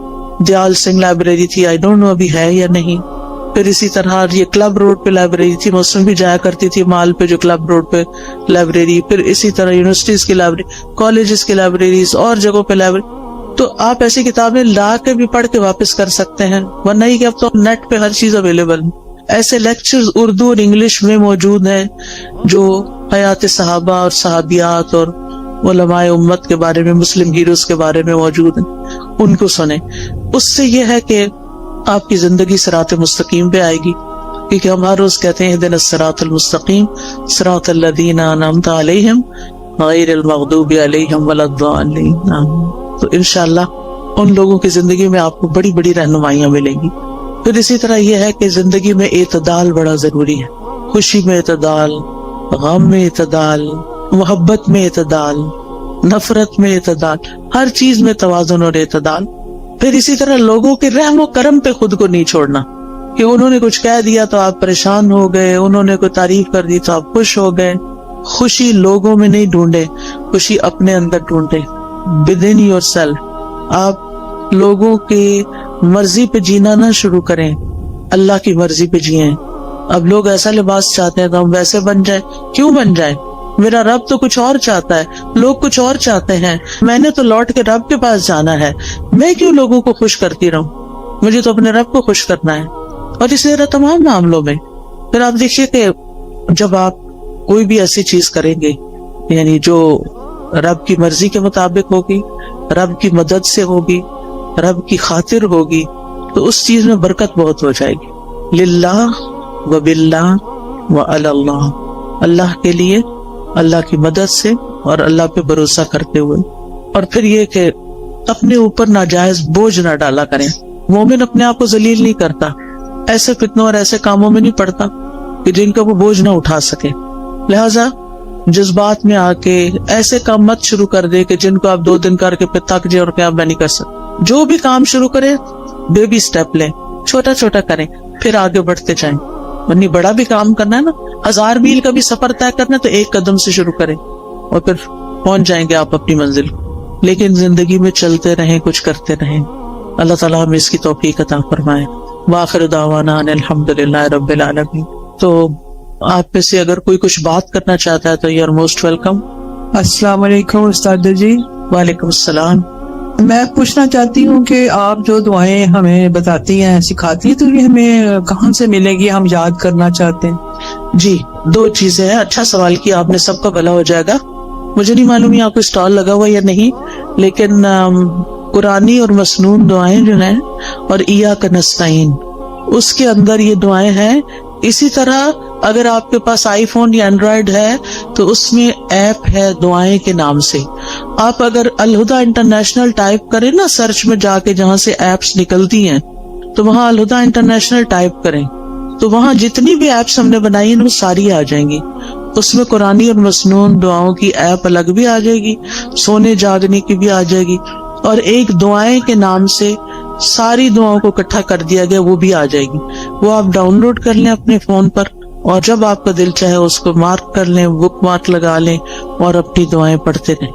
دیال سنگھ لائبریری تھی, آئی ڈونٹ نو ابھی ہے یا نہیں. پھر اسی طرح یہ کلب روڈ پہ لائبریری تھی, میں اس میں بھی جایا کرتی تھی, مال پہ جو کلب روڈ پہ لائبریری. پھر اسی طرح یونیورسٹیز کی لائبریری, کالجز کی لائبریریز, اور جگہوں پہ لائبریری. تو آپ ایسی کتابیں لا کے بھی پڑھ کے واپس کر سکتے ہیں, ورنہ ہی کہ اب تو نیٹ پہ ہر چیز اویلیبل ہے. ایسے لیکچرز اردو اور انگلش میں موجود ہیں جو حیات صحابہ اور صحابیات اور علماء امت کے بارے میں, مسلم ہیروز کے بارے میں موجود ہیں, ان کو سنیں. اس سے یہ ہے کہ آپ کی زندگی صراط مستقیم پہ آئے گی, کیونکہ ہم ہر روز کہتے ہیں اہدنا الصراط المستقیم صراط الذین انعمت علیہم غیر المغضوب علیہم ولا الضالین. تو انشاءاللہ ان لوگوں کی زندگی میں آپ کو بڑی بڑی رہنمائیاں ملیں گی. پھر اسی طرح یہ ہے کہ زندگی میں اعتدال بڑا ضروری ہے, خوشی میں اعتدال, غم میں اعتدال, محبت میں اعتدال, نفرت میں اعتدال, ہر چیز میں توازن اور اعتدال. پھر اسی طرح لوگوں کے رحم و کرم پہ خود کو نہیں چھوڑنا کہ انہوں نے کچھ کہہ دیا تو آپ پریشان ہو گئے, انہوں نے کوئی تعریف کر دی تو آپ خوش ہو گئے. خوشی لوگوں میں نہیں ڈھونڈے, خوشی اپنے اندر ڈھونڈے, within yourself. آپ لوگوں کی مرضی پہ جینا نہ شروع کریں, اللہ کی مرضی پہ جئیں. اب لوگ ایسا لباس چاہتے ہیں تو ہم ویسے بن جائیں. کیوں بن جائیں؟ میرا رب تو کچھ اور چاہتا ہے, لوگ کچھ اور چاہتے ہیں, میں نے تو لوٹ کے رب کے پاس جانا ہے, میں کیوں لوگوں کو خوش کرتی رہوں, مجھے تو اپنے رب کو خوش کرنا ہے. اور اسی طرح تمام معاملوں میں. پھر آپ دیکھیے کہ جب آپ کوئی بھی ایسی چیز کریں گے یعنی جو رب کی مرضی کے مطابق ہوگی, رب کی مدد سے ہوگی, رب کی خاطر ہوگی, تو اس چیز میں برکت بہت ہو جائے گی. للہ و باللہ و علی اللہ, اللہ کے لیے, اللہ کی مدد سے اور اللہ پہ بھروسہ کرتے ہوئے. اور پھر یہ کہ اپنے اوپر ناجائز بوجھ نہ ڈالا کریں. مومن اپنے آپ کو ذلیل نہیں کرتا, ایسے فتنوں اور ایسے کاموں میں نہیں پڑتا کہ جن کا وہ بوجھ نہ اٹھا سکے. لہذا جذبات میں آ کے ایسے کام مت شروع کر دے کہ جن کو آپ 2 دن کر کے پھر تھک جائے اور کہ آپ میں نہیں کر سکتے. جو بھی کام شروع کرے بیبی سٹیپ لیں, چھوٹا چھوٹا کریں, پھر آگے بڑھتے جائیں. ورنہ بڑا بھی کام کرنا ہے نا, 1000 میل کا بھی سفر طے کرنا ہے تو 1 قدم سے شروع کریں. اور پھر پہنچ جائیں گے آپ اپنی منزل. لیکن زندگی میں چلتے رہیں, کچھ کرتے رہیں. اللہ تعالیٰ ہمیں اس کی توفیق عطا فرمائے. وآخر دعوانا ان الحمدللہ رب العالمین. تو آپ میں سے اگر کوئی کچھ بات کرنا چاہتا ہے تو یو آر موسٹ ویلکم. السلام علیکم استاد جی. وعلیکم السلام. میں پوچھنا چاہتی ہوں کہ آپ جو دعائیں ہمیں بتاتی ہیں, سکھاتی ہیں, تو یہ ہمیں کہاں سے ملے گی؟ ہم یاد کرنا چاہتے ہیں. جی, 2 چیزیں ہیں. اچھا سوال کیا آپ نے, سب کا بھلا ہو جائے گا. مجھے نہیں معلوم یہاں کوئی اسٹال لگا ہوا یا نہیں, لیکن قرآنی اور مسنون دعائیں جو ہیں اور ایاک نستعین, اس کے اندر یہ دعائیں ہیں. اسی طرح اگر آپ کے پاس آئی فون یا اینڈرائیڈ ہے تو اس میں ایپ ہے دعائیں کے نام سے. آپ اگر الہدا انٹرنیشنل ٹائپ کریں نا سرچ میں جا کے, جہاں سے ایپس نکلتی ہیں, تو وہاں الہدا انٹرنیشنل ٹائپ کریں تو وہاں جتنی بھی ایپس ہم نے بنائی ہیں وہ ساری آ جائیں گی. اس میں قرآنی اور مسنون دعاؤں کی ایپ الگ بھی آ جائے گی, سونے جاگنے کی بھی آ جائے گی, اور ایک دعائیں کے نام سے ساری دعاؤں کو اکٹھا کر دیا گیا, وہ بھی آ جائے گی. وہ آپ ڈاؤن لوڈ کر لیں اپنے فون پر, اور جب آپ کا دل چاہے اس کو مارک کر لیں, بک مارک لگا لیں اور اپنی دعائیں پڑھتے رہیں.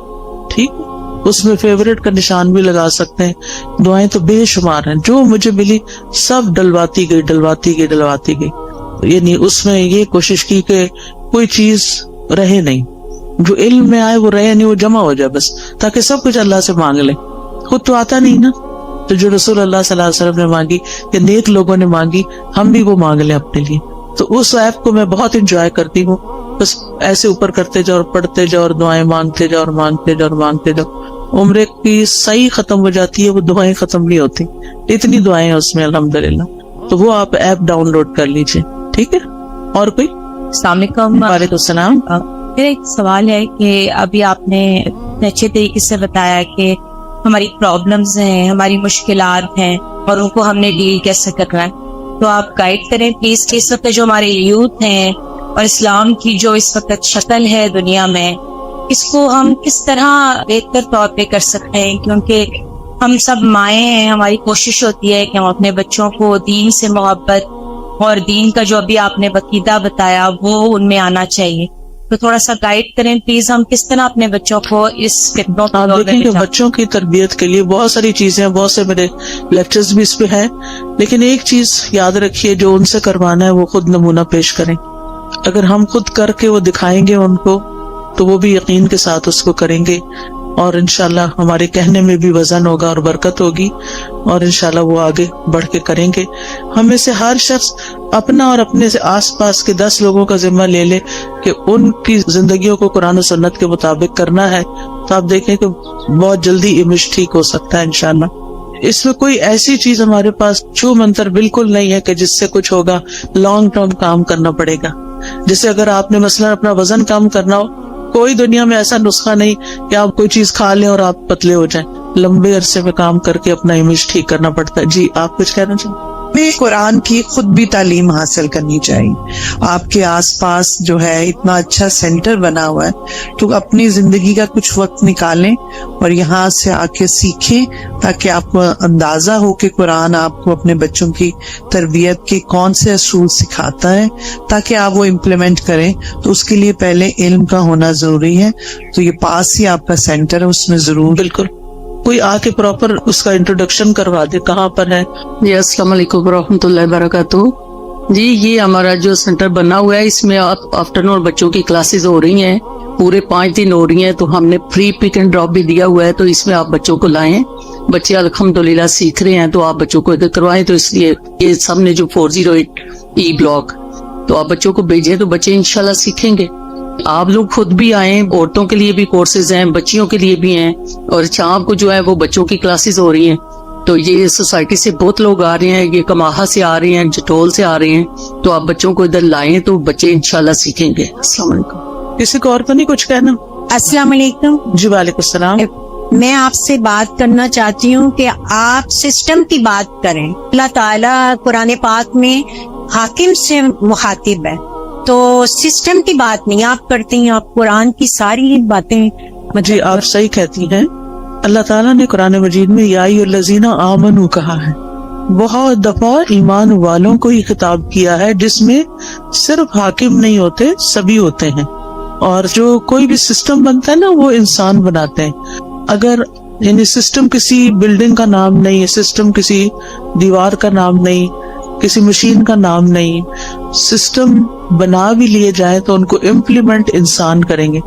ٹھیک, اس میں فیوریٹ کا نشان بھی لگا سکتے ہیں. دعائیں تو بے شمار ہیں, جو مجھے ملی سب ڈلواتی گئی. یعنی اس میں یہ کوشش کی کہ کوئی چیز رہے نہیں, جو علم میں آئے وہ رہے نہیں, وہ جمع ہو جائے بس, تاکہ سب کچھ اللہ سے مانگ لیں. خود تو آتا نہیں نا, تو جو رسول اللہ صلی اللہ علیہ وسلم نے مانگی کہ نیک لوگوں نے مانگی, ہم بھی وہ مانگ لیں اپنے لیے. تو اس ایپ کو میں بہت انجوائے کرتی ہوں. بس ایسے اوپر کرتے جاؤ اور پڑھتے جاؤ اور دعائیں مانگتے جاؤ. عمرے کی صحیح ختم ہو جاتی ہے, وہ دعائیں ختم نہیں ہوتی. اتنی دعائیں ہیں اس میں الحمدللہ. تو وہ آپ ایپ ڈاؤن لوڈ کر لیجئے. ٹھیک ہے, اور کوئی؟ السلام علیکم. وعلیکم السلام. میرا ایک سوال ہے کہ ابھی آپ نے اچھے طریقے سے بتایا کہ ہماری پرابلمز ہیں, ہماری مشکلات ہیں, اور ان کو ہم نے ڈیل کیسے کرنا ہے. تو آپ گائیڈ کریں پلیز کہ اس وقت جو ہمارے یوتھ ہیں اور اسلام کی جو اس وقت شکل ہے دنیا میں, اس کو ہم کس طرح بہتر طور پہ کر سکتے ہیں, کیونکہ ہم سب مائیں ہیں, ہماری کوشش ہوتی ہے کہ ہم اپنے بچوں کو دین سے محبت اور دین کا جو ابھی آپ نے عقیدہ بتایا وہ ان میں آنا چاہیے. تو تھوڑا سا گائیڈ کریں پلیز, ہم کس طرح اپنے بچوں کو اس فتنوں دیکھیں کہ بچوں کی تربیت کے لیے بہت ساری چیزیں ہیں, بہت سے میرے لیکچرز بھی اس پہ ہیں. لیکن ایک چیز یاد رکھیے, جو ان سے کروانا ہے وہ خود نمونہ پیش کریں. اگر ہم خود کر کے وہ دکھائیں گے ان کو, تو وہ بھی یقین کے ساتھ اس کو کریں گے, اور انشاءاللہ ہمارے کہنے میں بھی وزن ہوگا اور برکت ہوگی, اور انشاءاللہ وہ آگے بڑھ کے کریں گے. ہمیں سے ہر شخص اپنا اور اپنے سے آس پاس کے 10 لوگوں کا ذمہ لے لے کہ ان کی زندگیوں کو قرآن و سنت کے مطابق کرنا ہے, تو آپ دیکھیں کہ بہت جلدی امیج ٹھیک ہو سکتا ہے انشاءاللہ. اس میں کوئی ایسی چیز ہمارے پاس چھو منتر بالکل نہیں ہے کہ جس سے کچھ ہوگا. لانگ ٹرم کام کرنا پڑے گا. جیسے اگر آپ نے مثلا اپنا وزن کم کرنا ہو, کوئی دنیا میں ایسا نسخہ نہیں کہ آپ کوئی چیز کھا لیں اور آپ پتلے ہو جائیں. لمبے عرصے میں کام کر کے اپنا امیج ٹھیک کرنا پڑتا ہے. جی, آپ کچھ کہنا چاہیں؟ میں قرآن کی خود بھی تعلیم حاصل کرنی چاہیے. آپ کے آس پاس جو ہے اتنا اچھا سینٹر بنا ہوا ہے, تو اپنی زندگی کا کچھ وقت نکالیں اور یہاں سے آ کے سیکھیں, تاکہ آپ کو اندازہ ہو کہ قرآن آپ کو اپنے بچوں کی تربیت کے کون سے اصول سکھاتا ہے, تاکہ آپ وہ امپلیمنٹ کریں. تو اس کے لیے پہلے علم کا ہونا ضروری ہے. تو یہ پاس ہی آپ کا سینٹر ہے, اس میں ضرور بالکل کوئی آ کے پراپر اس کا انٹروڈکشن کروا دے, کہاں پر ہے. جی السلام علیکم ورحمۃ اللہ وبرکاتہ. جی یہ ہمارا جو سینٹر بنا ہوا ہے, اس میں آفٹرنون بچوں کی کلاسز ہو رہی ہیں, پورے 5 دن ہو رہی ہیں. تو ہم نے فری پک اینڈ ڈراپ بھی دیا ہوا ہے, تو اس میں آپ بچوں کو لائیں. بچے الحمدللہ سیکھ رہے ہیں, تو آپ بچوں کو ادھر کروائیں. تو اس لیے یہ سب نے جو 408 ای بلاک, تو آپ بچوں کو بھیجیں تو بچے انشاءاللہ سیکھیں گے. آپ لوگ خود بھی آئیں, عورتوں کے لیے بھی کورسز ہیں, بچیوں کے لیے بھی ہیں, اور شام کو جو ہے وہ بچوں کی کلاسز ہو رہی ہیں. تو یہ سوسائٹی سے بہت لوگ آ رہے ہیں, یہ کماہا سے آ رہے ہیں, جٹول سے آ رہے ہیں. تو آپ بچوں کو ادھر لائیں تو بچے انشاءاللہ سیکھیں گے. السلام علیکم. کسی کو اور تو نہیں کچھ کہنا؟ السلام علیکم. جی وعلیکم السلام. میں آپ سے بات کرنا چاہتی ہوں کہ آپ سسٹم کی بات کریں. اللہ تعالیٰ قرآن پاک میں حاکم سے مخاطب ہے, تو سسٹم کی بات نہیں آپ کرتی ہیں, آپ قرآن کی ساری باتیں. جی آپ صحیح کہتی ہیں. اللہ تعالیٰ نے قرآن مجید میں یا ایھا الذین آمنوا کہا ہے. بہت دفعہ ایمان والوں کو ہی خطاب کیا ہے, جس میں صرف حاکم نہیں ہوتے, سبھی ہوتے ہیں. اور جو کوئی بھی سسٹم بنتا ہے نا وہ انسان بناتے ہیں. اگر یعنی سسٹم کسی بلڈنگ کا نام نہیں ہے, سسٹم کسی دیوار کا نام نہیں, کسی مشین کا نام نہیں. سسٹم بنا بھی لیے جائیں تو ان کو امپلیمنٹ انسان کریں گے.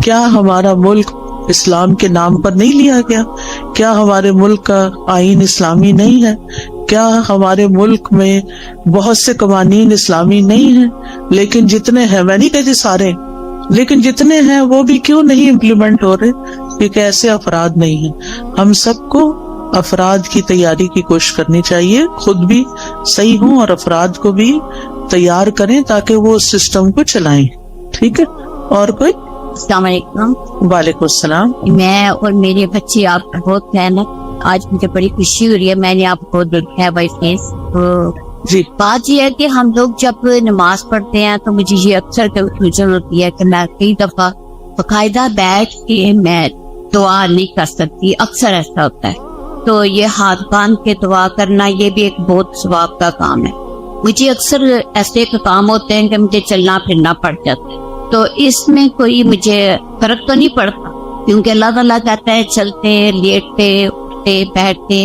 کیا ہمارا ملک اسلام کے نام پر نہیں لیا گیا؟ کیا ہمارے ملک کا آئین اسلامی نہیں ہے؟ کیا ہمارے ملک میں بہت سے قوانین اسلامی نہیں ہیں؟ لیکن جتنے ہیں, میں نہیں کہتی سارے, لیکن جتنے ہیں وہ بھی کیوں نہیں امپلیمنٹ ہو رہے؟ کیونکہ ایسے افراد نہیں ہیں. ہم سب کو افراد کی تیاری کی کوشش کرنی چاہیے, خود بھی صحیح ہوں اور افراد کو بھی تیار کریں تاکہ وہ سسٹم کو چلائیں. ٹھیک ہے, اور کوئی؟ السلام علیکم. وعلیکم السلام. میں اور میرے بچے آپ کا بہت فین ہے. آج مجھے بڑی خوشی ہو رہی ہے, میں نے آپ کو دیکھا ہے بائی فیس. جی, بات یہ ہے کہ ہم لوگ جب نماز پڑھتے ہیں تو مجھے یہ اکثر کنفیوژن ہوتی ہے کہ میں کئی دفعہ باقاعدہ بیٹھ کے میں دعا نہیں کر سکتی. اکثر ایسا ہوتا ہے. تو یہ ہاتھ باندھ کے دعا کرنا یہ بھی ایک بہت ثواب کا کام ہے. مجھے اکثر ایسے کام ہوتے ہیں کہ مجھے چلنا پھرنا پڑ جاتا ہے. تو اس میں کوئی مجھے فرق تو نہیں پڑتا کیونکہ اللہ تعالیٰ کہتا ہے چلتے لیٹتے اٹھتے بیٹھتے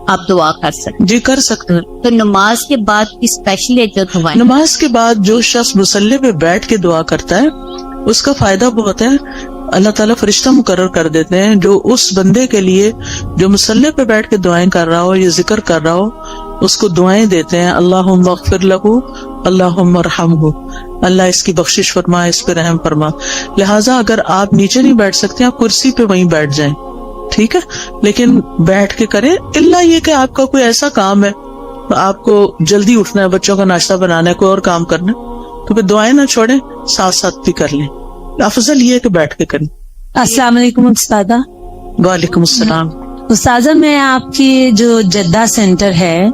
آپ دعا کر سکتے. جی کر سکتے ہیں. تو نماز کے بعد اسپیشلی جو دعا, نماز کے بعد جو شخص مصلی پہ بیٹھ کے دعا کرتا ہے اس کا فائدہ بہت ہے. اللہ تعالیٰ فرشتہ مقرر کر دیتے ہیں جو اس بندے کے لیے جو مصلی پہ بیٹھ کے دعائیں کر رہا ہو یا ذکر کر رہا ہو اس کو دعائیں دیتے ہیں. اللہم اغفر لہ, اللہم ارحمہ, اللہ اس کی بخشش فرما, اس پہ رحم فرما. لہٰذا اگر آپ نیچے نہیں بیٹھ سکتے آپ کرسی پہ وہیں بیٹھ جائیں, ٹھیک ہے, لیکن بیٹھ کے کریں. الا یہ کہ آپ کا کوئی ایسا کام ہے, آپ کو جلدی اٹھنا ہے, بچوں کا ناشتہ بنانا ہے, کوئی اور کام کرنا ہے, تو پھر دعائیں نہ چھوڑیں, ساتھ ساتھ بھی کر لیں. افضل یہ ہے کہ بیٹھ کے کریں. السلام علیکم استاذہ. وعلیکم السلام. استاذہ میں آپ کی جو جدہ سینٹر ہے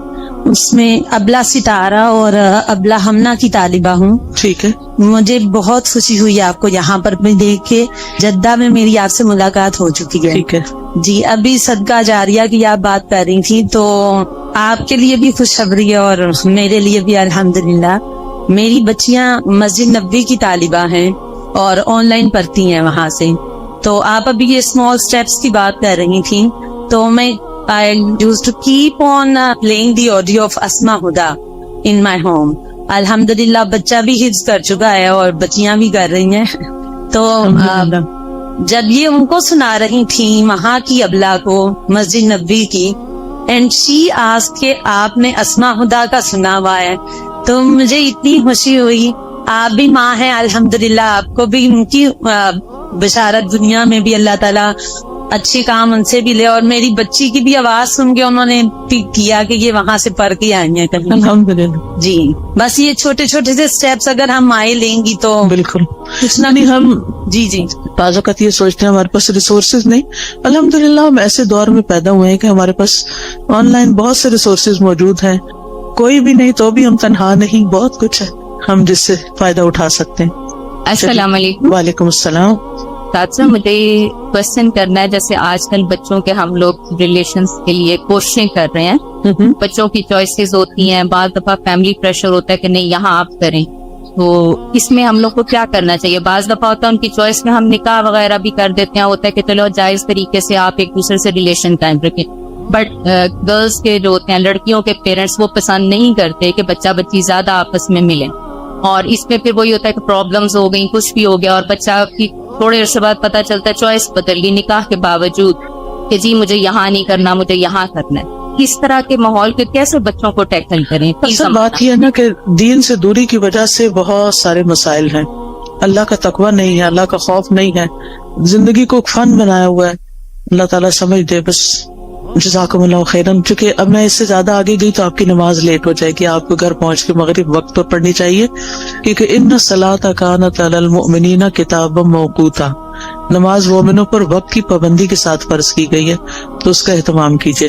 اس میں ابلا ستارہ اور ابلا ہمنا کی طالبہ ہوں. ٹھیک ہے, مجھے بہت خوشی ہوئی آپ کو یہاں پر بھی دیکھ کے. جدہ میں میری آپ سے ملاقات ہو چکی ہے. ٹھیک ہے. جی, ابھی صدقہ جاریہ کی آپ بات کر رہی تھی تو آپ کے لیے بھی خوشخبری ہے اور میرے لیے بھی الحمدللہ. میری بچیاں مسجد نبوی کی طالبہ ہیں اور آن لائن پڑھتی ہیں وہاں سے. تو آپ ابھی یہ اسمال اسٹیپس کی بات کر رہی تھی تو میں I used to keep on playing the audio of Asma Huda in my home. الحمدللہ بچہ بھی حفظ کر چکا ہے اور بچیاں بھی کر رہی ہیں. تو جب یہ ان کو سنا رہی تھی وہاں کی ابلا کو مسجد نبوی کی, اینڈ شی آسکڈ کہ آپ نے اسما ہدا کا سنا ہوا ہے, تو مجھے اتنی خوشی ہوئی. آپ بھی ماں ہیں الحمدللہ, آپ کو بھی ان کی بشارت دنیا میں بھی اللہ تعالیٰ اچھی کام ان سے بھی لے. اور میری بچی کی بھی آواز سن کے انہوں نے کیا کہ یہ وہاں سے پڑھ کے آئی ہیں کہیں. الحمدللہ. جی, بس یہ چھوٹے چھوٹے سے اسٹیپس اگر ہم آئے لیں گی تو بالکل کچھ نہ نہیں. ہم جی جی بعض اوقات یہ سوچتے ہیں ہمارے پاس ریسورسز نہیں. الحمدللہ ہم ایسے دور میں پیدا ہوئے ہیں کہ ہمارے پاس آن لائن بہت سے ریسورسز موجود ہیں. کوئی بھی نہیں تو بھی ہم تنہا نہیں, بہت کچھ ہے ہم جس سے فائدہ اٹھا سکتے ہیں. السلام علیکم. وعلیکم السلام. ساتھ مجھے کوشچن کرنا ہے, جیسے آج کل بچوں کے ہم لوگ ریلیشنز کے لیے کوششیں کر رہے ہیں. بچوں کی چوائسیز ہوتی ہیں, بعض دفعہ فیملی پریشر ہوتا ہے کہ نہیں یہاں آپ کریں. تو اس میں ہم لوگ کو کیا کرنا چاہیے؟ بعض دفعہ ہوتا ہے ان کی چوائس میں ہم نکاح وغیرہ بھی کر دیتے ہیں, ہوتا ہے کہ چلو جائز طریقے سے آپ ایک دوسرے سے ریلیشن قائم رکھیں. بٹ گرلس کے جو ہوتے ہیں, لڑکیوں کے پیرنٹس, وہ پسند نہیں کرتے کہ بچہ بچی زیادہ آپس میں ملیں. اور اس میں پھر وہی ہوتا ہے کہ پرابلمز ہو گئی, کچھ بھی ہو گیا, اور بچہ کی تھوڑے عرصے بعد پتہ چلتا ہے چوائس بدل گئی نکاح کے باوجود کہ جی مجھے یہاں نہیں کرنا, مجھے یہاں کرنا ہے. اس طرح کے ماحول کے کیسے بچوں کو ٹیکل کریں؟ اصل بات یہ ہے نا کہ دین سے دوری کی وجہ سے بہت سارے مسائل ہیں. اللہ کا تقوی نہیں ہے, اللہ کا خوف نہیں ہے, زندگی کو فن بنایا ہوا ہے. اللہ تعالیٰ سمجھ دے بس. جزاکم اللہ خیرن. چونکہ اب میں اس سے زیادہ آگے گئی تو آپ کی نماز لیٹ ہو جائے گی, آپ کو گھر پہنچ کے مغرب وقت پر پڑھنی چاہیے, کیونکہ ان الصلاۃ کانت علی المؤمنین کتابا موقوتا, نماز مومنوں پر وقت کی پابندی کے ساتھ فرض کی گئی ہے, تو اس کا اہتمام کیجیے.